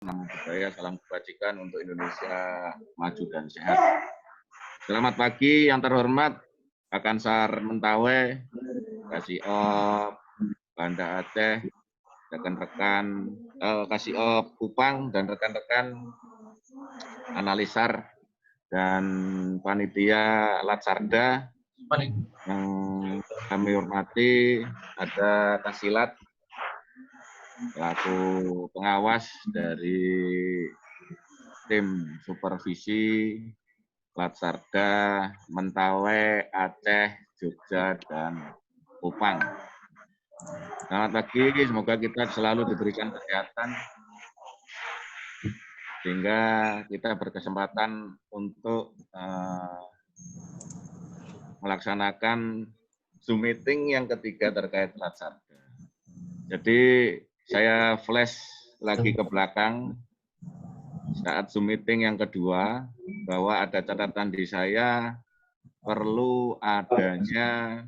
Salam budaya, salam kebajikan untuk Indonesia maju dan sehat. Selamat pagi yang terhormat Kakansar Mentawai, Kasiop, Banda Aceh, rekan-rekan Kasiop Kupang dan rekan-rekan analisar dan panitia Latsarda yang kami hormati, ada Kasilat selaku pengawas dari tim supervisi Latsarda, Mentawai, Aceh, Jogja, dan Kupang. Selamat pagi, semoga kita selalu diberikan kesehatan sehingga kita berkesempatan untuk melaksanakan Zoom meeting yang ketiga terkait Latsarda. Jadi saya flash lagi ke belakang saat Zoom meeting yang kedua, bahwa ada catatan di saya perlu adanya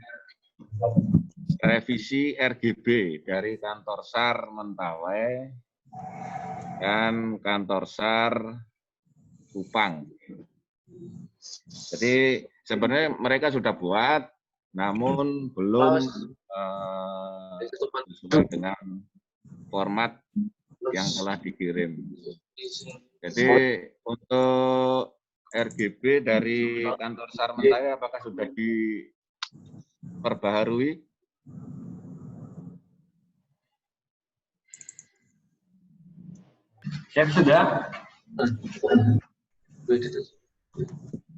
revisi RGB dari kantor SAR Mentawai dan kantor SAR Kupang. Jadi sebenarnya mereka sudah buat, namun belum sesuai dengan format yang telah dikirim. Jadi untuk RGB dari kantor SAR Mentawai apakah sudah diperbaharui? Siap sudah.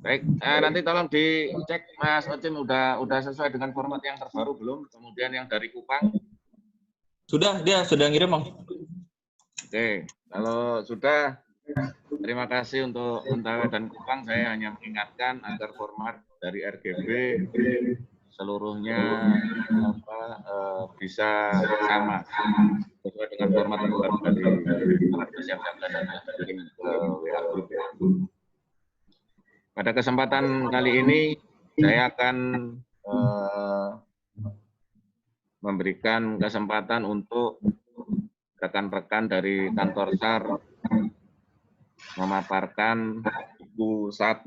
Baik, nanti tolong dicek Mas Ocim udah sesuai dengan format yang terbaru belum? Kemudian yang dari Kupang? Sudah, dia sudah ngirim, Bang. Oke, kalau sudah, terima kasih untuk Mentawai dan Kupang. Saya hanya mengingatkan agar format dari RGB seluruhnya bisa sama sesuai dengan format terbaru dari yang dikirim ke WA Group. Pada kesempatan kali ini saya akan memberikan kesempatan untuk rekan-rekan dari kantor SAR memaparkan buku 1,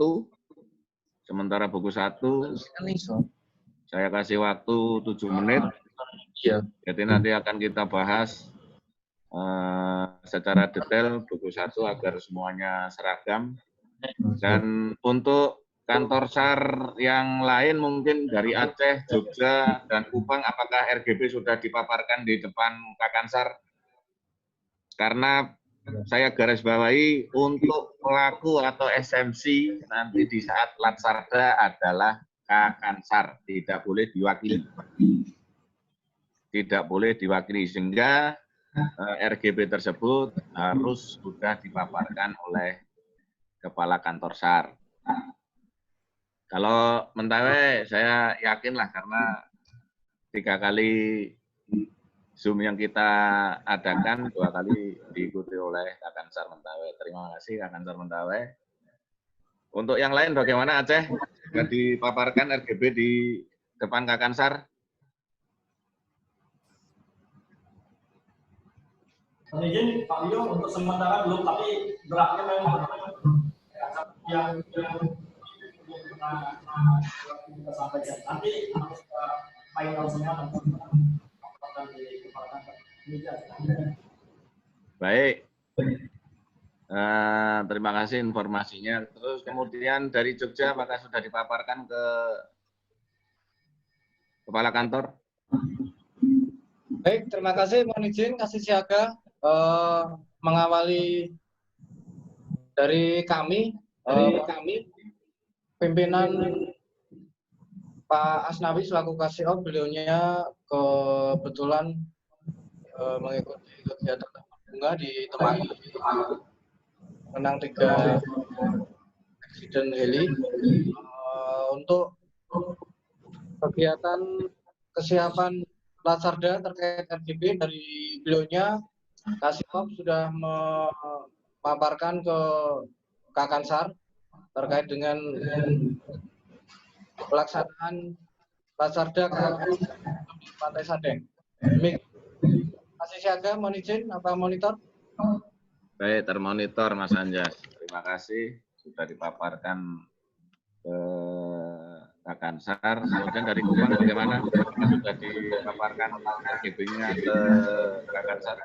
sementara buku 1 saya kasih waktu 7 menit, jadi nanti akan kita bahas secara detail buku 1 agar semuanya seragam. Dan untuk kantor SAR yang lain mungkin dari Aceh, Jogja, dan Kupang, apakah RGB sudah dipaparkan di depan Kakansar? Karena saya garis bawahi untuk pelaku atau SMC nanti di saat Latsarda adalah Kakansar, tidak boleh diwakili. Tidak boleh diwakili, sehingga RGB tersebut harus sudah dipaparkan oleh Kepala Kantor SAR. Kalau Mentawai saya yakinlah karena 3 kali Zoom yang kita adakan 2 kali diikuti oleh Kakansar Mentawai. Terima kasih Kakansar Mentawai. Untuk yang lain bagaimana Aceh? Sudah dipaparkan RGB di depan Kakansar? Izin Pak Lio untuk sementara belum, tapi draftnya memang yang kita sampaikan. Nanti final semua akan dikepalakan. Baik. Terima kasih informasinya. Terus kemudian dari Jogja apakah sudah dipaparkan ke Kepala Kantor? Baik, terima kasih. Mohon izin kasih siaga mengawali dari kami pimpinan Pak Asnawi selaku Kasiop, beliaunya kebetulan mengikuti kegiatan bunga di tempat menang 3 eksiden heli untuk kegiatan kesiapan Latsarda terkait RGB dari beliaunya. Kasiop sudah memaparkan ke Kakansar terkait dengan pelaksanaan Latsarda di Pantai Sadeng. Kasih siaga, mohon izin, apa monitor? Baik, termonitor Mas Anjas. Terima kasih sudah dipaparkan ke Kakansar. Kemudian dari Kupang bagaimana? Sudah dipaparkan RGB-nya ke Kakansar.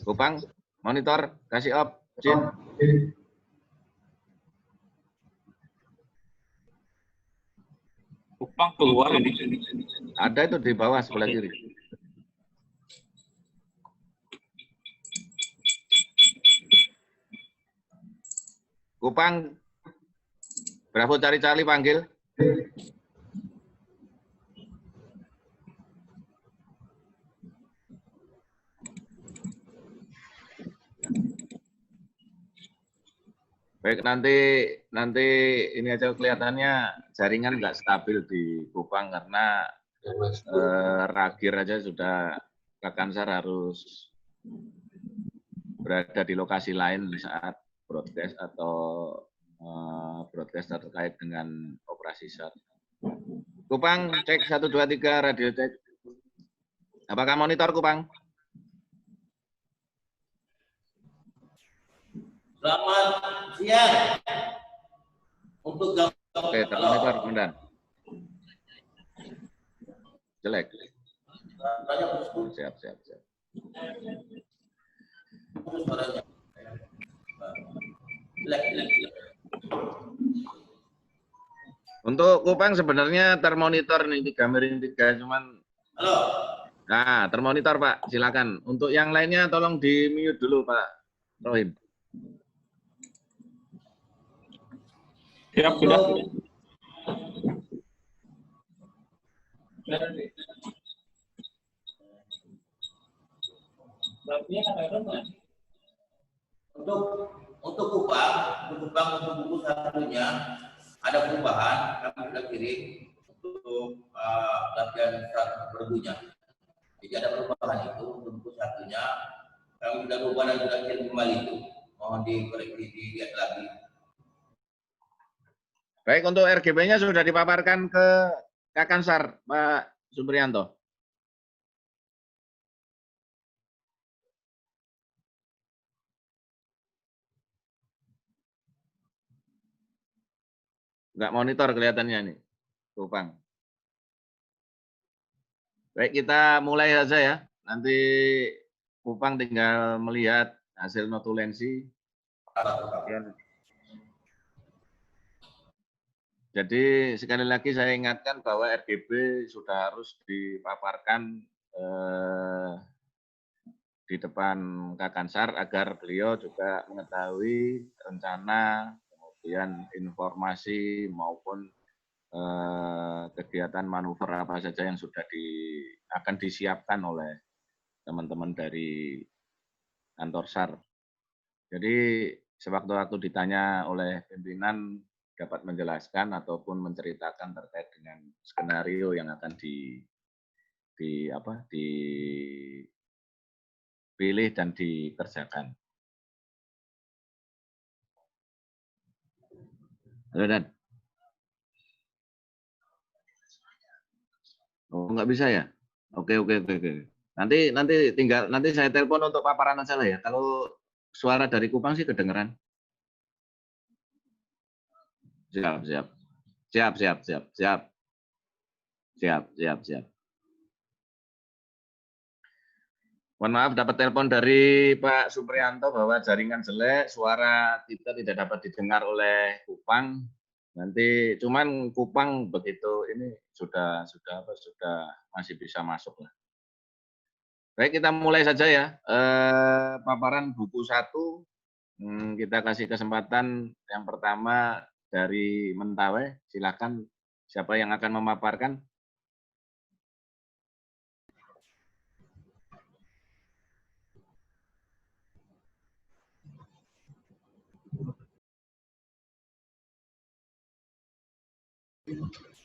Kupang, monitor, kasih op, Jin. Kupang keluar ini. Ada itu di bawah sebelah kiri. Kupang, Bravo cari Charlie panggil. Baik, nanti ini aja kelihatannya jaringan nggak stabil di Kupang karena Ragir aja sudah Kakansar harus berada di lokasi lain di saat broadcast atau broadcast terkait dengan operasi SAR. Kupang cek 1 2 3 radio cek. Apakah monitor Kupang? Selamat siang. Untuk Oke, termonitor kemudian. Jelek. Siap. Untuk Kupang sebenarnya termonitor nih 3-3 cuman. Halo. Nah, termonitor Pak, silakan. Untuk yang lainnya tolong di mute dulu Pak Rohim. Siap, sudah. Untuk Kupang untuk buku satunya ada perubahan kami sudah kirim untuk latihan berbunya. Jadi ada perubahan itu untuk buku satunya kami sudah ubah dan sudah kirim kembali itu. Mohon dikoreksi dilihat lagi. Baik, untuk RGB-nya sudah dipaparkan ke Kakansar, Pak Supriyanto. Enggak monitor kelihatannya nih, Kupang. Baik, kita mulai saja ya. Nanti Kupang tinggal melihat hasil notulensi. Jadi sekali lagi saya ingatkan bahwa RGB sudah harus dipaparkan di depan Kakansar agar beliau juga mengetahui rencana, kemudian informasi maupun kegiatan manuver apa saja yang sudah akan disiapkan oleh teman-teman dari kantor SAR. Jadi sewaktu-waktu ditanya oleh pimpinan dapat menjelaskan ataupun menceritakan terkait dengan skenario yang akan dipilih dan dikerjakan. Halo Dan. Oh, nggak bisa ya? Oke. Nanti saya telepon untuk paparan aja lah ya. Kalau suara dari Kupang sih kedengeran. Siap. Mohon maaf dapat telepon dari Pak Supriyanto bahwa jaringan jelek, suara kita tidak dapat didengar oleh Kupang. Nanti cuman Kupang begitu ini sudah masih bisa masuk lah. Baik, kita mulai saja ya. Paparan buku 1 kita kasih kesempatan yang pertama dari Mentawai. Silakan siapa yang akan memaparkan?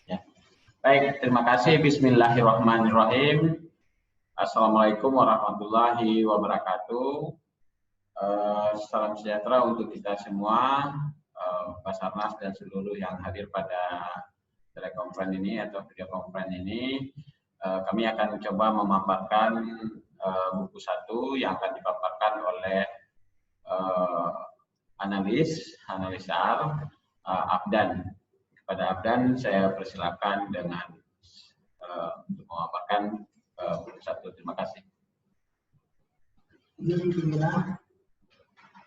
Ya. Baik, terima kasih. Bismillahirrahmanirrahim. Assalamualaikum warahmatullahi wabarakatuh. Salam sejahtera untuk kita semua, Basarnas dan seluruh yang hadir pada telekonferensi ini atau video konferensi ini. kami akan coba memaparkan buku 1 yang akan dipaparkan oleh analis Abdan. Kepada Abdan saya persilakan dengan untuk memaparkan buku 1. Terima kasih. Ini pimpinan,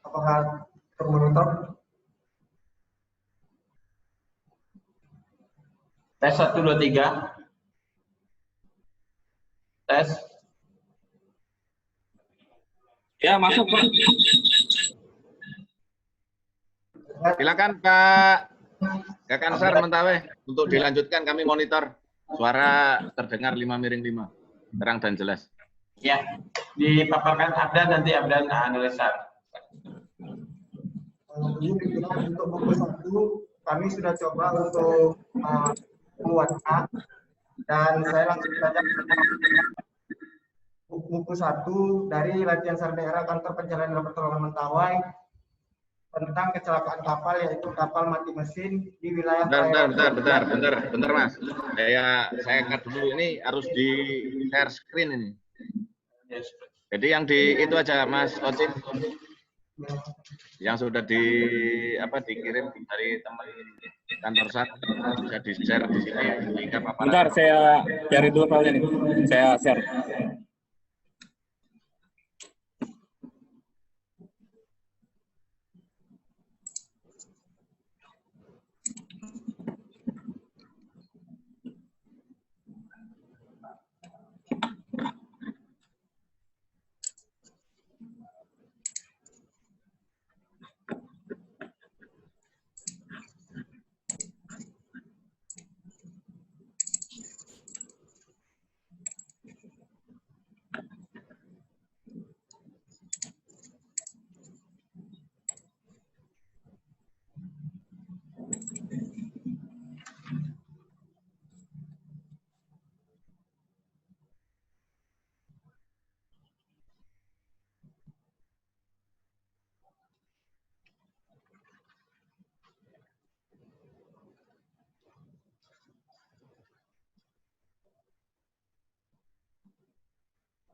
apakah termonitor? Tes 1, 2, 3. Tes. Ya, masuk, Pak. Silakan Pak Gakansar Mentawai untuk dilanjutkan, kami monitor. Suara terdengar 5-5, terang dan jelas. Ya, dipaparkan Abdan, nanti Abdan analisa. Ini pimpinan, untuk buku 1 kami sudah coba untuk membuatnya, dan saya langsung saja buku 1 dari latihan SAR daerah Kantor Pencarian dan Pertolongan Mentawai tentang kecelakaan kapal, yaitu kapal mati mesin di wilayah. Bentar Mas. Saya angkat dulu, ini harus di share screen ini. Jadi yang di itu aja Mas Ocit, yang sudah dikirim dari teman kantor SAR bisa di share di sini link apa. Bentar, saya cari dulu filenya nih. Saya share.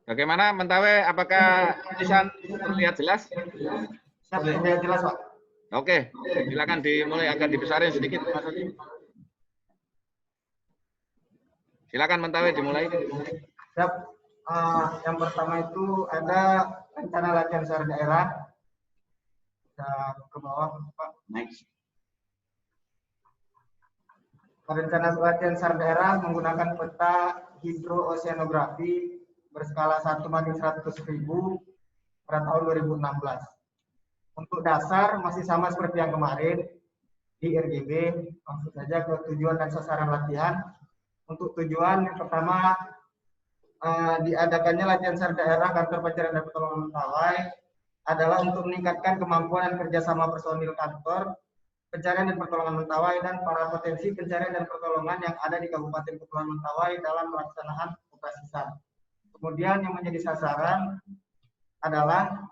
Bagaimana Mentawai, apakah tulisan terlihat jelas? Terlihat jelas, Pak. Oke, silakan dimulai, agak dibesarin sedikit Mas Ocit. Silakan Mentawai dimulai. Siap. Yang pertama itu ada rencana latihan SAR daerah. Kita ke bawah, Pak. Next. Rencana latihan SAR daerah menggunakan peta hidrooceanografi berskala 1/100.000 pada tahun 2016. Untuk dasar masih sama seperti yang kemarin di RGB, langsung saja ke tujuan dan sasaran latihan. Untuk tujuan yang pertama, diadakannya latihan SAR daerah Kantor Pencarian dan Pertolongan Mentawai adalah untuk meningkatkan kemampuan dan kerjasama personil kantor pencarian dan pertolongan Mentawai dan para potensi pencarian dan pertolongan yang ada di Kabupaten Kepulauan Mentawai dalam pelaksanaan operasi SAR. Kemudian yang menjadi sasaran adalah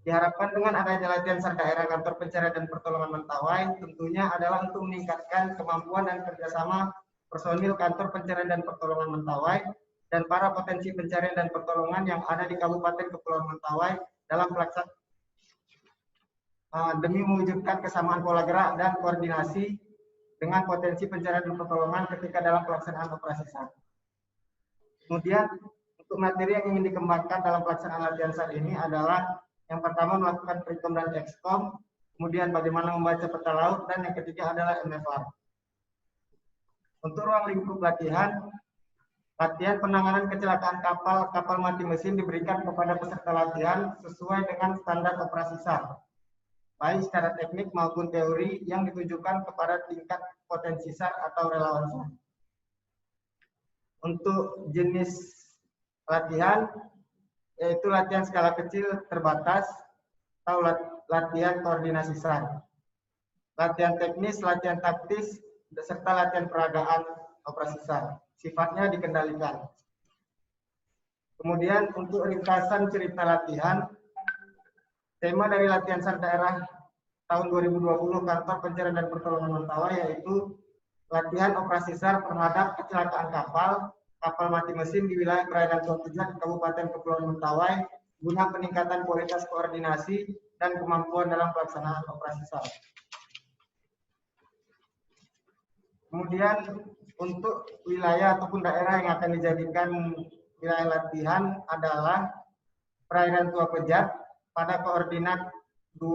diharapkan dengan adanya latihan SAR daerah Kantor Pencarian dan Pertolongan Mentawai tentunya adalah untuk meningkatkan kemampuan dan kerjasama personil Kantor Pencarian dan Pertolongan Mentawai dan para potensi pencarian dan pertolongan yang ada di Kabupaten Kepulauan Mentawai dalam pelaksanaan demi mewujudkan kesamaan pola gerak dan koordinasi dengan potensi pencarian dan pertolongan ketika dalam pelaksanaan operasi SAR. Kemudian untuk materi yang ingin dikembangkan dalam pelaksanaan latihan SAR ini adalah yang pertama melakukan Prikom dan Exkom, kemudian bagaimana membaca peta laut, dan yang ketiga adalah MFR. Untuk ruang lingkup latihan penanganan kecelakaan kapal mati mesin diberikan kepada peserta latihan sesuai dengan standar operasi SAR, baik secara teknik maupun teori yang ditujukan kepada tingkat potensi SAR atau relawan SAR. Untuk jenis latihan, yaitu latihan skala kecil terbatas atau latihan koordinasi SAR. Latihan teknis, latihan taktis, serta latihan peragaan operasi SAR. Sifatnya dikendalikan. Kemudian untuk ringkasan cerita latihan, tema dari latihan SAR daerah tahun 2020 Kantor Pencarian dan Pertolongan Mentawai yaitu latihan operasi SAR terhadap kecelakaan kapal kapal mati mesin di wilayah perairan Tua Pejat, Kabupaten Kepulauan Mentawai, guna peningkatan kualitas koordinasi dan kemampuan dalam pelaksanaan operasi SAR. Kemudian untuk wilayah ataupun daerah yang akan dijadikan wilayah latihan adalah perairan Tua Pejat pada koordinat 2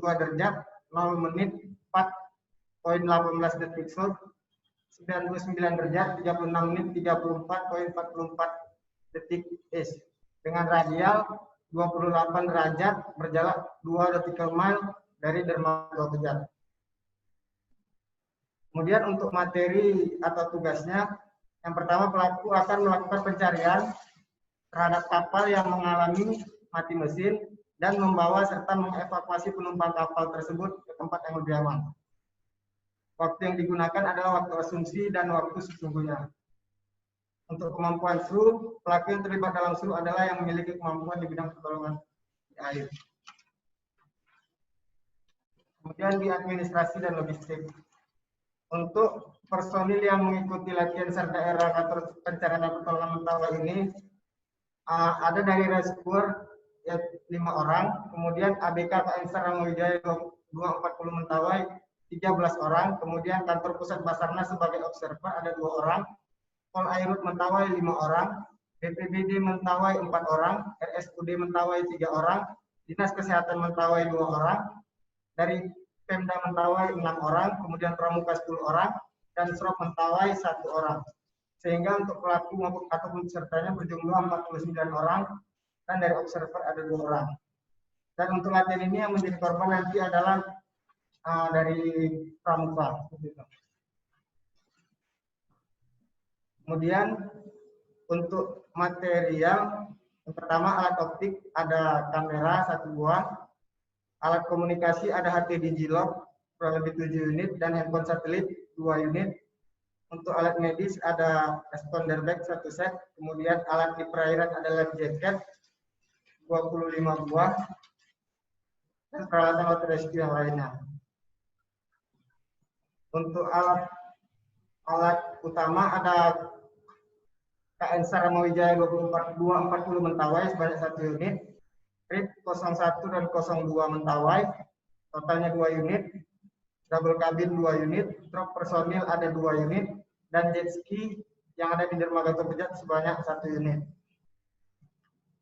derajat 0 menit 4.18 detik sub, 99 derajat 36 menit 34.44 detik is, dengan radial 28 derajat berjarak 2 nautical mile dari dermaga Tua Pejat. Kemudian untuk materi atau tugasnya, yang pertama pelaku akan melakukan pencarian terhadap kapal yang mengalami mati mesin dan membawa serta mengevakuasi penumpang kapal tersebut ke tempat yang lebih aman. Waktu yang digunakan adalah waktu asumsi dan waktu sesungguhnya. Untuk kemampuan kru, pelaku yang terlibat dalam kru adalah yang memiliki kemampuan di bidang pertolongan di air. Kemudian di administrasi dan logistik. Untuk personil yang mengikuti latihan SAR daerah atau pencarian dan pertolongan Mentawai ini, ada dari rescuer ya, 5 orang, kemudian ABK KM SAR Ramowijaya 240 Mentawai 13 orang, kemudian kantor pusat Basarnas sebagai observer ada 2 orang, Pol Airut Mentawai 5 orang, BPBD Mentawai 4 orang, RSUD Mentawai 3 orang, Dinas Kesehatan Mentawai 2 orang, dari Pemda Mentawai 6 orang, kemudian Pramuka 10 orang, dan Srop Mentawai 1 orang. Sehingga untuk pelaku maupun ataupun pesertanya berjumlah 49 orang, dan dari observer ada 2 orang. Dan untuk latihan ini yang menjadi korban nanti adalah dari Pramuka. Kemudian untuk material, yang pertama alat optik ada kamera 1 buah, alat komunikasi ada HT Digilog kurang lebih 7 unit dan handphone satelit 2 unit. Untuk alat medis ada responder bag 1 set, kemudian alat di perairan ada life jacket 25 buah dan peralatan water rescue yang lainnya. Untuk alat utama ada KN SAR Ramowijaya 240 Mentawai sebanyak 1 unit, RIP 01 dan 02 Mentawai totalnya 2 unit, double cabin 2 unit, truk personil ada 2 unit, dan jet ski yang ada di dermaga Tua Pejat sebanyak 1 unit.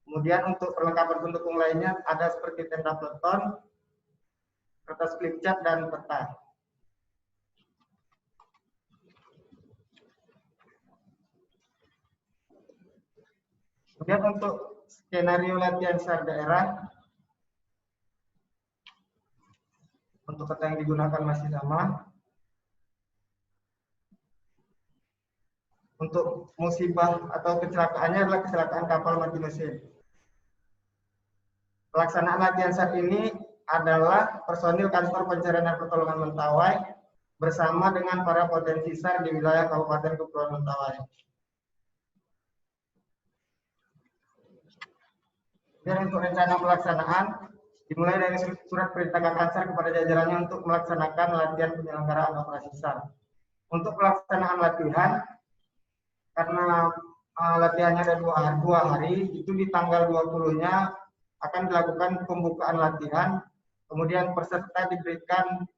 Kemudian untuk perlengkapan pendukung lainnya ada seperti tenda peleton, kertas flipchart, dan peta. Kemudian untuk skenario latihan SAR daerah, untuk kata yang digunakan masih sama. Untuk musibah atau kecelakaannya adalah kecelakaan kapal mati mesin. Pelaksanaan latihan SAR ini adalah personil kantor pencarian dan pertolongan Mentawai bersama dengan para potensi SAR di wilayah Kabupaten Kepulauan Mentawai. Dan untuk rencana pelaksanaan dimulai dari surat perintah Kakak SAR kepada jajarannya untuk melaksanakan latihan penyelenggaraan operasi SAR. Untuk pelaksanaan latihan, karena latihannya ada 2 hari, itu di tanggal 20-nya akan dilakukan pembukaan latihan, kemudian peserta diberikan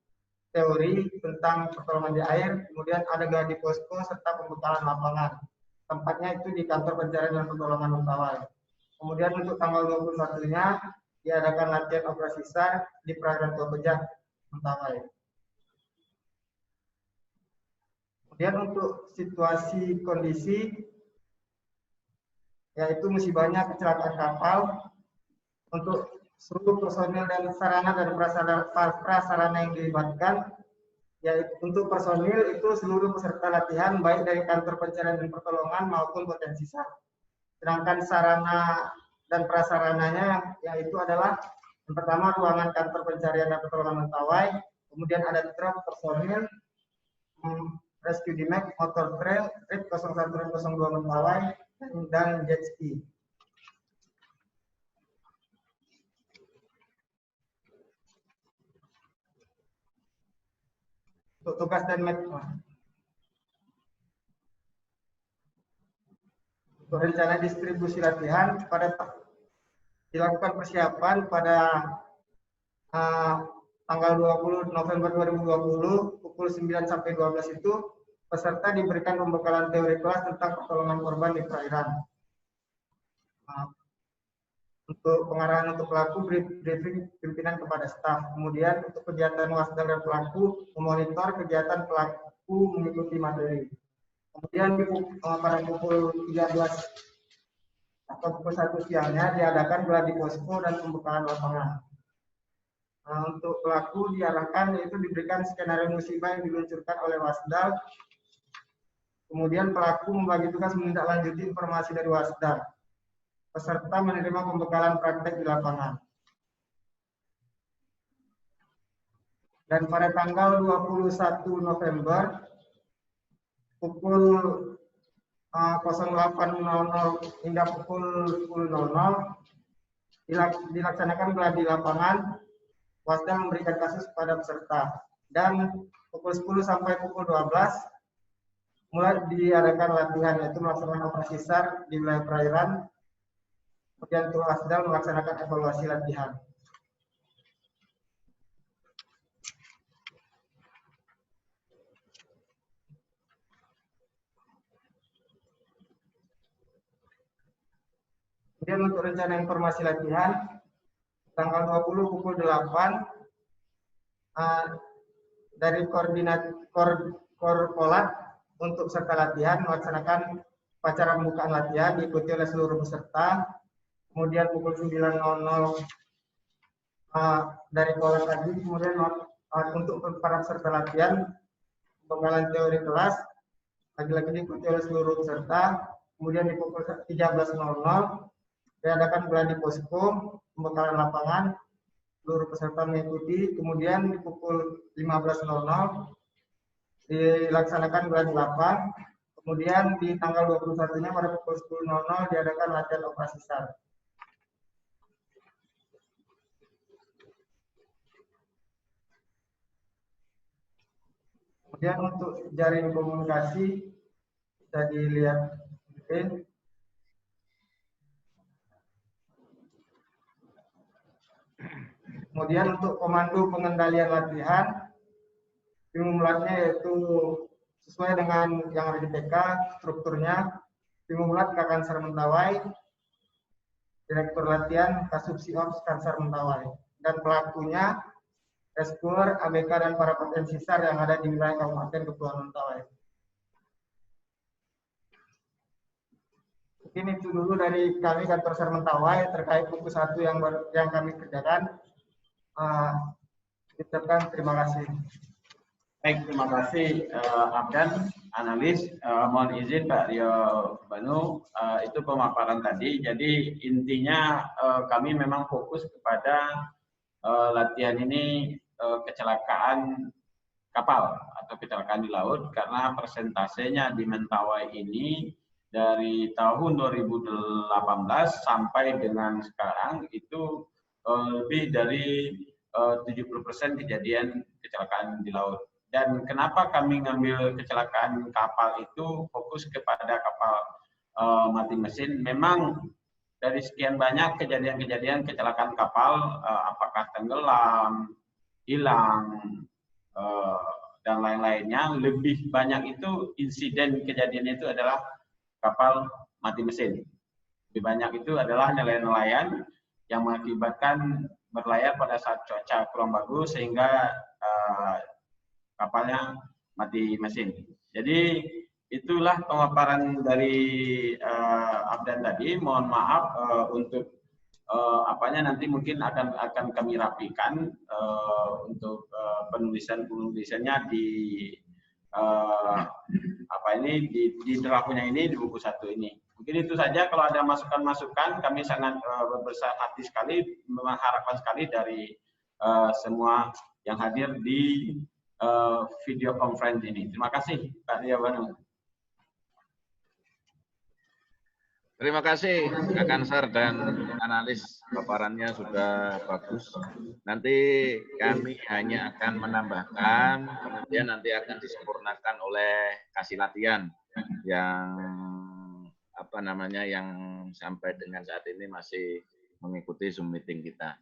teori tentang pertolongan di air, kemudian ada gladi posko serta pembekalan lapangan. Tempatnya itu di kantor pencarian dan pertolongan Mentawai. Kemudian untuk tanggal 21-nya diadakan latihan operasi SAR di perairan Tua Pejat, Mentawai. Kemudian untuk situasi kondisi, yaitu musibahnya kecelakaan kapal, untuk seluruh personil dan sarana dan prasarana yang dilibatkan, yaitu untuk personil itu seluruh peserta latihan baik dari kantor pencarian dan pertolongan maupun potensi SAR. Sedangkan sarana dan prasarananya yaitu adalah yang pertama ruangan kantor pencarian dan pertolongan Mentawai, kemudian ada truk personil, rescue DMAC, motor trail, RIP 01 dan 02 Mentawai, dan jet ski. Untuk tugas dan metode. Untuk rencana distribusi latihan dilakukan persiapan pada tanggal 20 November 2020 pukul 9 sampai 12 itu peserta diberikan pembekalan teori kelas tentang pertolongan korban di perairan. Untuk pengarahan untuk pelaku, briefing pimpinan kepada staf. Kemudian untuk kegiatan wasda dan pelaku, memonitor kegiatan pelaku mengikuti materi. Kemudian pada pukul 13 atau pukul 1 siangnya diadakan gladi posko dan pembekalan lapangan. Untuk pelaku diarahkan yaitu diberikan skenario musibah yang diluncurkan oleh wasda. Kemudian pelaku membagi tugas menindaklanjuti informasi dari wasda. Peserta menerima pembekalan praktek di lapangan. Dan pada tanggal 21 November pukul 08.00 hingga pukul 10.00 dilaksanakan gladi lapangan. Wasda memberikan kasus kepada peserta. Dan pukul 10 sampai pukul 12 mulai diadakan latihan, yaitu melaksanakan operasi SAR di wilayah perairan. Kemudian untuk wasda melaksanakan evaluasi latihan. Kemudian untuk rencana informasi latihan, tanggal 20 pukul 8, dari Korpolat untuk peserta latihan melaksanakan upacara pembukaan latihan diikuti oleh seluruh peserta. Kemudian pukul 9.00 dari Kolat lagi, kemudian untuk para peserta latihan, pembekalan teori kelas, lagi-lagi diikuti oleh seluruh peserta. Kemudian di pukul 13.00 diadakan gladi posko, pembekalan lapangan, seluruh peserta mengikuti. Kemudian di pukul 15.00 dilaksanakan gladi lapang. Kemudian di tanggal 21-nya pada pukul 10.00 diadakan latihan operasi SAR. Kemudian untuk jaring komunikasi bisa dilihat. Kemudian untuk komando pengendalian latihan, simulasinya yaitu sesuai dengan yang ada di PK, strukturnya, simulat Kakansar Mentawai, Direktur Latihan Kasubsi Ops Kansar Mentawai, dan pelakunya Reskur, ABK, dan para potensi SAR yang ada di wilayah Kabupaten Kepulauan Mentawai. Mungkin itu dulu dari kami Kantor SAR Mentawai terkait buku 1 yang kami kerjakan. Terima kasih. Baik, terima kasih Abdan, analis. Mohon izin Pak Rio Banu, itu pemaparan tadi. Jadi intinya kami memang fokus kepada latihan ini kecelakaan kapal atau kecelakaan di laut, karena persentasenya di Mentawai ini dari tahun 2018 sampai dengan sekarang itu lebih dari 70% kejadian kecelakaan di laut. Dan kenapa kami ngambil kecelakaan kapal itu fokus kepada kapal mati mesin? Memang dari sekian banyak kejadian-kejadian kecelakaan kapal, apakah tenggelam, hilang, dan lain-lainnya, lebih banyak itu insiden kejadian itu adalah kapal mati mesin. Lebih banyak itu adalah nelayan-nelayan yang mengakibatkan berlayar pada saat cuaca kurang bagus sehingga kapalnya mati mesin. Jadi itulah pemaparan dari Abdan tadi. Mohon maaf untuk apanya nanti mungkin akan kami rapikan untuk penulisannya di di draftnya ini, di buku 1 ini. Mungkin itu saja. Kalau ada masukan-masukan, kami sangat berbesar hati sekali, mengharapkan sekali dari semua yang hadir di video conference ini. Terima kasih Pak Rio Banu. Terima kasih Kak Kansar dan analis, paparannya sudah bagus. Nanti kami hanya akan menambahkan, kemudian nanti akan disempurnakan oleh kasih latihan yang apa namanya yang sampai dengan saat ini masih mengikuti Zoom meeting kita.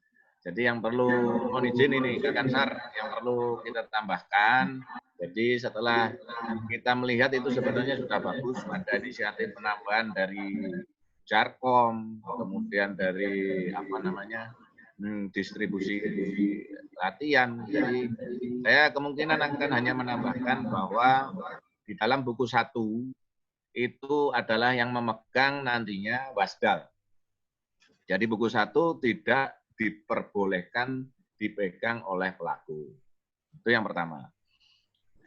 Jadi yang perlu mohon izin ini Kak Kansar, yang perlu kita tambahkan. Jadi setelah kita melihat itu sebenarnya sudah bagus, ada inisiatif penambahan dari Jarkom, kemudian dari apa namanya distribusi latihan. Jadi saya kemungkinan akan hanya menambahkan bahwa di dalam buku 1 itu adalah yang memegang nantinya Wasdal. Jadi buku 1 tidak diperbolehkan dipegang oleh pelaku. Itu yang pertama.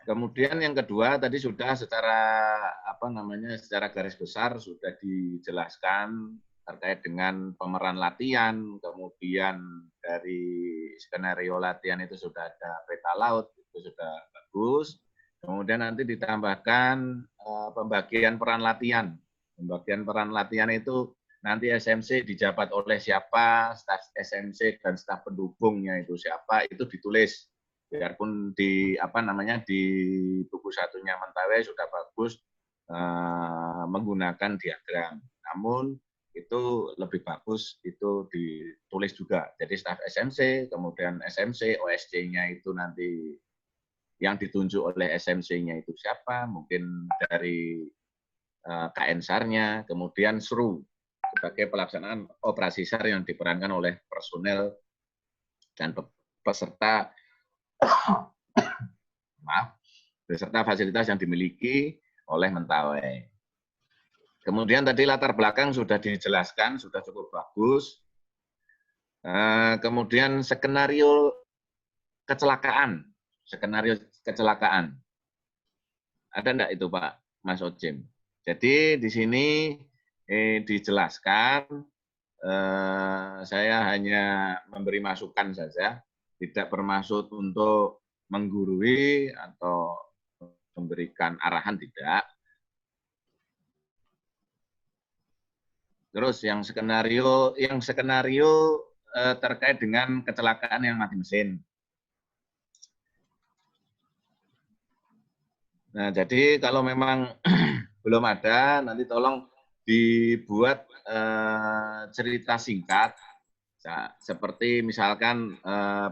Kemudian yang kedua tadi sudah secara apa namanya secara garis besar sudah dijelaskan terkait dengan pemeran latihan, kemudian dari skenario latihan itu sudah ada peta laut, itu sudah bagus. Kemudian nanti ditambahkan pembagian peran latihan. Pembagian peran latihan itu nanti SMC dijabat oleh siapa, staf SMC dan staf pendukungnya itu siapa, itu ditulis. Biarpun di apa namanya di buku 1-nya Mentawai sudah bagus menggunakan diagram. Namun itu lebih bagus itu ditulis juga. Jadi staf SMC, kemudian SMC, OSC-nya itu nanti yang ditunjuk oleh SMC-nya itu siapa, mungkin dari KN SAR-nya, kemudian SRU sebagai pelaksanaan operasi SAR yang diperankan oleh personel dan peserta beserta fasilitas yang dimiliki oleh Mentawai. Kemudian tadi latar belakang sudah dijelaskan, sudah cukup bagus. Kemudian skenario kecelakaan. Ada enggak itu Pak Mas Ojim? Jadi di sini dijelaskan, saya hanya memberi masukan saja, tidak bermaksud untuk menggurui atau memberikan arahan, tidak. Terus yang skenario terkait dengan kecelakaan yang mati mesin. Nah, jadi kalau memang belum ada, nanti tolong dibuat cerita singkat, seperti misalkan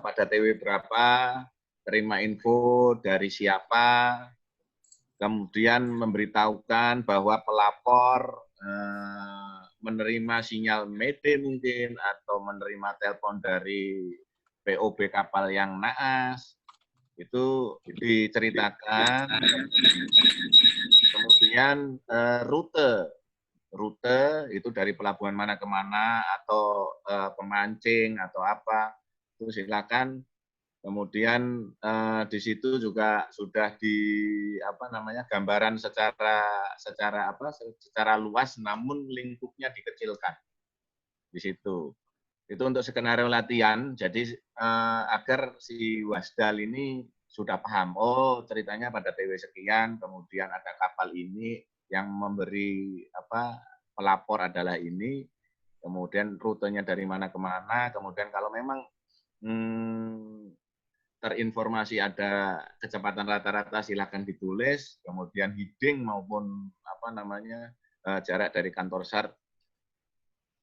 pada TW berapa, terima info dari siapa, kemudian memberitahukan bahwa pelapor menerima sinyal Mayday mungkin, atau menerima telepon dari POB kapal yang naas, itu diceritakan. Kemudian rute itu dari pelabuhan mana ke mana, atau pemancing atau apa, itu silakan. Kemudian di situ juga sudah di apa namanya gambaran secara luas, namun lingkupnya dikecilkan di situ. Itu untuk skenario latihan. Jadi agar si Wasdal ini sudah paham, oh ceritanya pada TW sekian, kemudian ada kapal ini yang memberi apa pelapor adalah ini, kemudian rutenya dari mana ke mana, kemudian kalau memang terinformasi ada kecepatan rata-rata silakan ditulis, kemudian heading maupun apa namanya jarak dari kantor SAR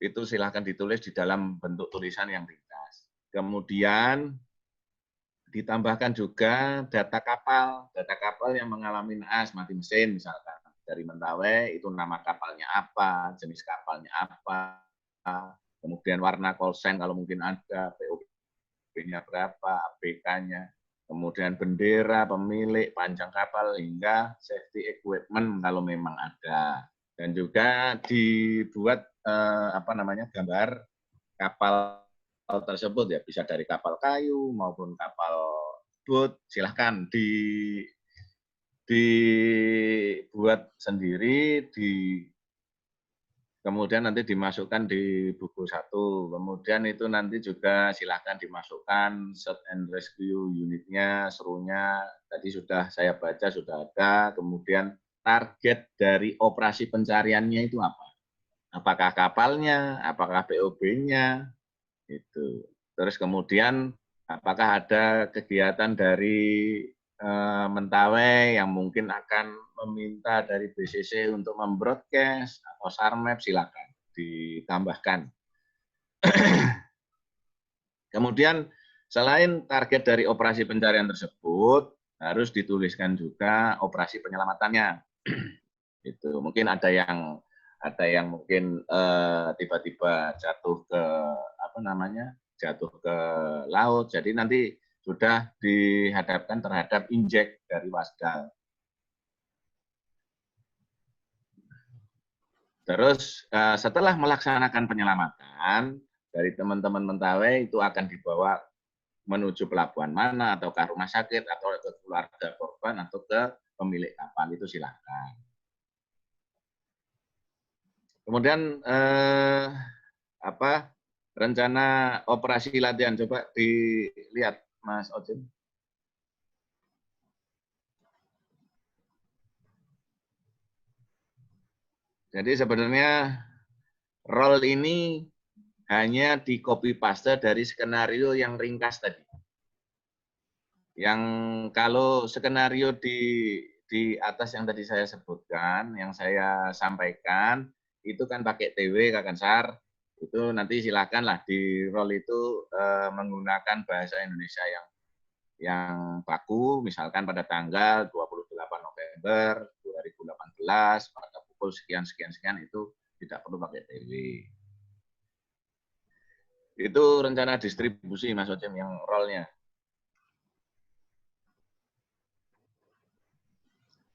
itu silakan ditulis di dalam bentuk tulisan yang ringkas. Kemudian ditambahkan juga data kapal yang mengalami naas mati mesin misalkan dari Mentawai, itu nama kapalnya apa, jenis kapalnya apa, kemudian warna call sign kalau mungkin ada, POB-nya berapa, ABK-nya, kemudian bendera, pemilik, panjang kapal, hingga safety equipment kalau memang ada. Dan juga dibuat apa namanya gambar kapal tersebut, ya bisa dari kapal kayu maupun kapal boat, silahkan dibuat sendiri, kemudian nanti dimasukkan di buku 1. Kemudian itu nanti juga silahkan dimasukkan search and rescue unitnya, serunya, tadi sudah saya baca, sudah ada. Kemudian target dari operasi pencariannya itu apa? Apakah kapalnya, apakah POB-nya, itu. Terus kemudian apakah ada kegiatan dari Mentawai yang mungkin akan meminta dari BCC untuk membroadcast atau SARMAP, silakan ditambahkan. Kemudian selain target dari operasi pencarian tersebut, harus dituliskan juga operasi penyelamatannya. Itu mungkin ada yang mungkin tiba-tiba jatuh ke jatuh ke laut. Jadi nanti sudah dihadapkan terhadap injek dari Wasdal. Terus setelah melaksanakan penyelamatan dari teman-teman Mentawai itu akan dibawa menuju pelabuhan mana, atau ke rumah sakit, atau ke keluarga korban, atau ke pemilik kapal, itu silakan. Kemudian rencana operasi latihan, coba dilihat Mas Ojin. Jadi sebenarnya role ini hanya di copy paste dari skenario yang ringkas tadi. Yang kalau skenario di atas yang tadi saya sebutkan, yang saya sampaikan, itu kan pakai TW, Kakansar, itu nanti silakanlah di role itu menggunakan bahasa Indonesia yang baku, misalkan pada tanggal 28 November 2018 pada pukul sekian itu tidak perlu pakai TW. Itu rencana distribusi Mas Ocem yang role-nya.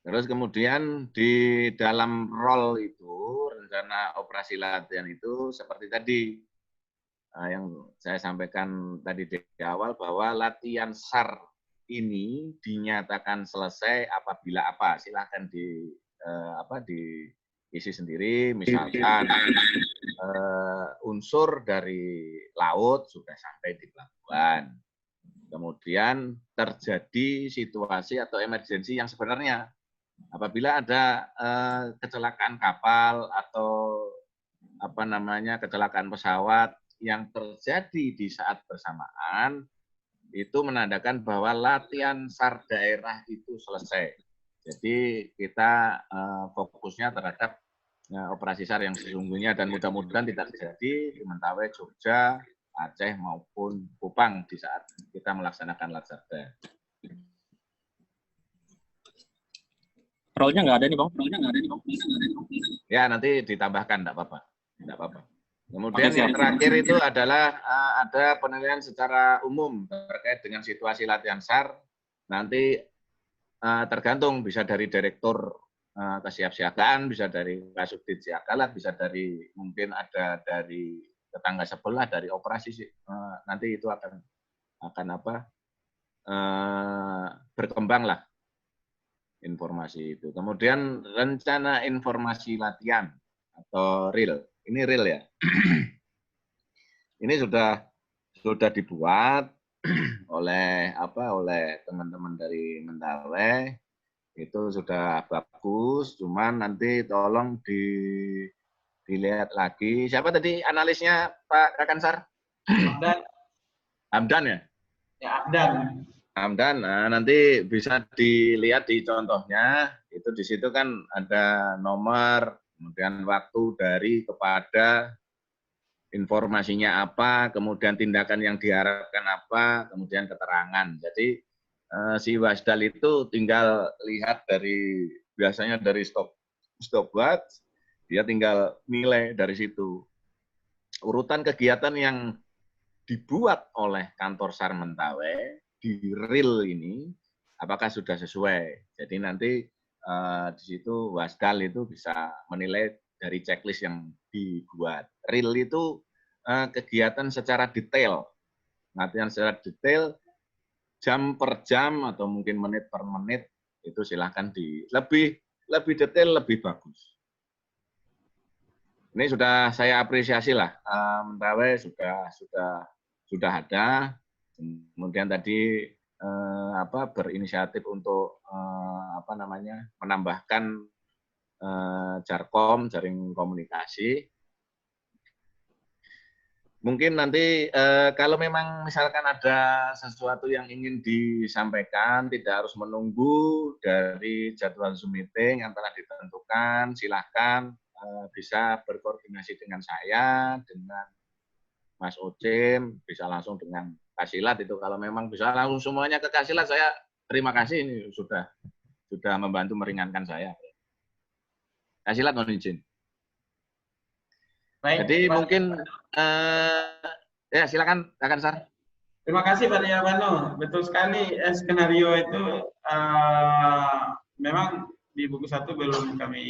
Terus kemudian di dalam role itu, rencana operasi latihan itu seperti tadi yang saya sampaikan tadi di awal, bahwa latihan SAR ini dinyatakan selesai apabila apa? Silahkan diisi sendiri, misalkan unsur dari laut sudah sampai di pelabuhan. Kemudian terjadi situasi atau emergensi yang sebenarnya apabila ada kecelakaan kapal atau kecelakaan pesawat yang terjadi di saat bersamaan, itu menandakan bahwa latihan SAR daerah itu selesai. Jadi kita fokusnya terhadap operasi SAR yang sesungguhnya, dan mudah-mudahan tidak terjadi di Mentawai, Jogja, Aceh maupun Kupang di saat kita melaksanakan Latsarda. Role-nya nggak ada nih, Bang. Ya, nanti ditambahkan, tidak apa-apa. Kemudian yang terakhir itu adalah ada penilaian secara umum terkait dengan situasi latihan SAR. Nanti tergantung, bisa dari direktur kesiapsiagaan, bisa dari Kasubdit Siagalat, bisa dari mungkin ada dari tetangga sebelah, dari operasi, nanti itu akan berkembang lah informasi itu. Kemudian rencana informasi latihan atau RIL. Ini real ya. Ini sudah dibuat oleh teman-teman dari Mentawai. Itu sudah bagus, cuman nanti tolong dilihat lagi. Siapa tadi analisnya, Pak Kakansar? Hamdan ya? Ya, Hamdan. Hamdan. Nah, nanti bisa dilihat di contohnya. Itu di situ kan ada nomor, kemudian waktu dari kepada, informasinya apa, kemudian tindakan yang diharapkan apa, kemudian keterangan. Jadi si Wasdal itu tinggal lihat biasanya dari stopwatch, dia tinggal nilai dari situ. Urutan kegiatan yang dibuat oleh kantor SAR Mentawai di RIL ini, apakah sudah sesuai. Jadi nanti di situ Wasdal itu bisa menilai dari checklist yang dibuat. RIL itu kegiatan secara detail, latihan secara detail, jam per jam atau mungkin menit per menit, itu silahkan lebih detail, lebih bagus. Ini sudah saya apresiasi lah, Mentawai sudah ada. Kemudian tadi berinisiatif untuk menambahkan Jarkom, jaring komunikasi. mungkin nanti kalau memang misalkan ada sesuatu yang ingin disampaikan, tidak harus menunggu dari jadwal Zoom meeting yang telah ditentukan, silahkan bisa berkoordinasi dengan saya, dengan Mas Ocim, bisa langsung dengan Kasilat itu. Kalau memang bisa langsung semuanya ke Kasilat, saya terima kasih, ini sudah membantu meringankan saya. Kasilat mohon izin. Baik, Jadi mungkin ya silakan Sar. terima kasih Pak Bano. Betul sekali, skenario itu memang di buku 1 belum kami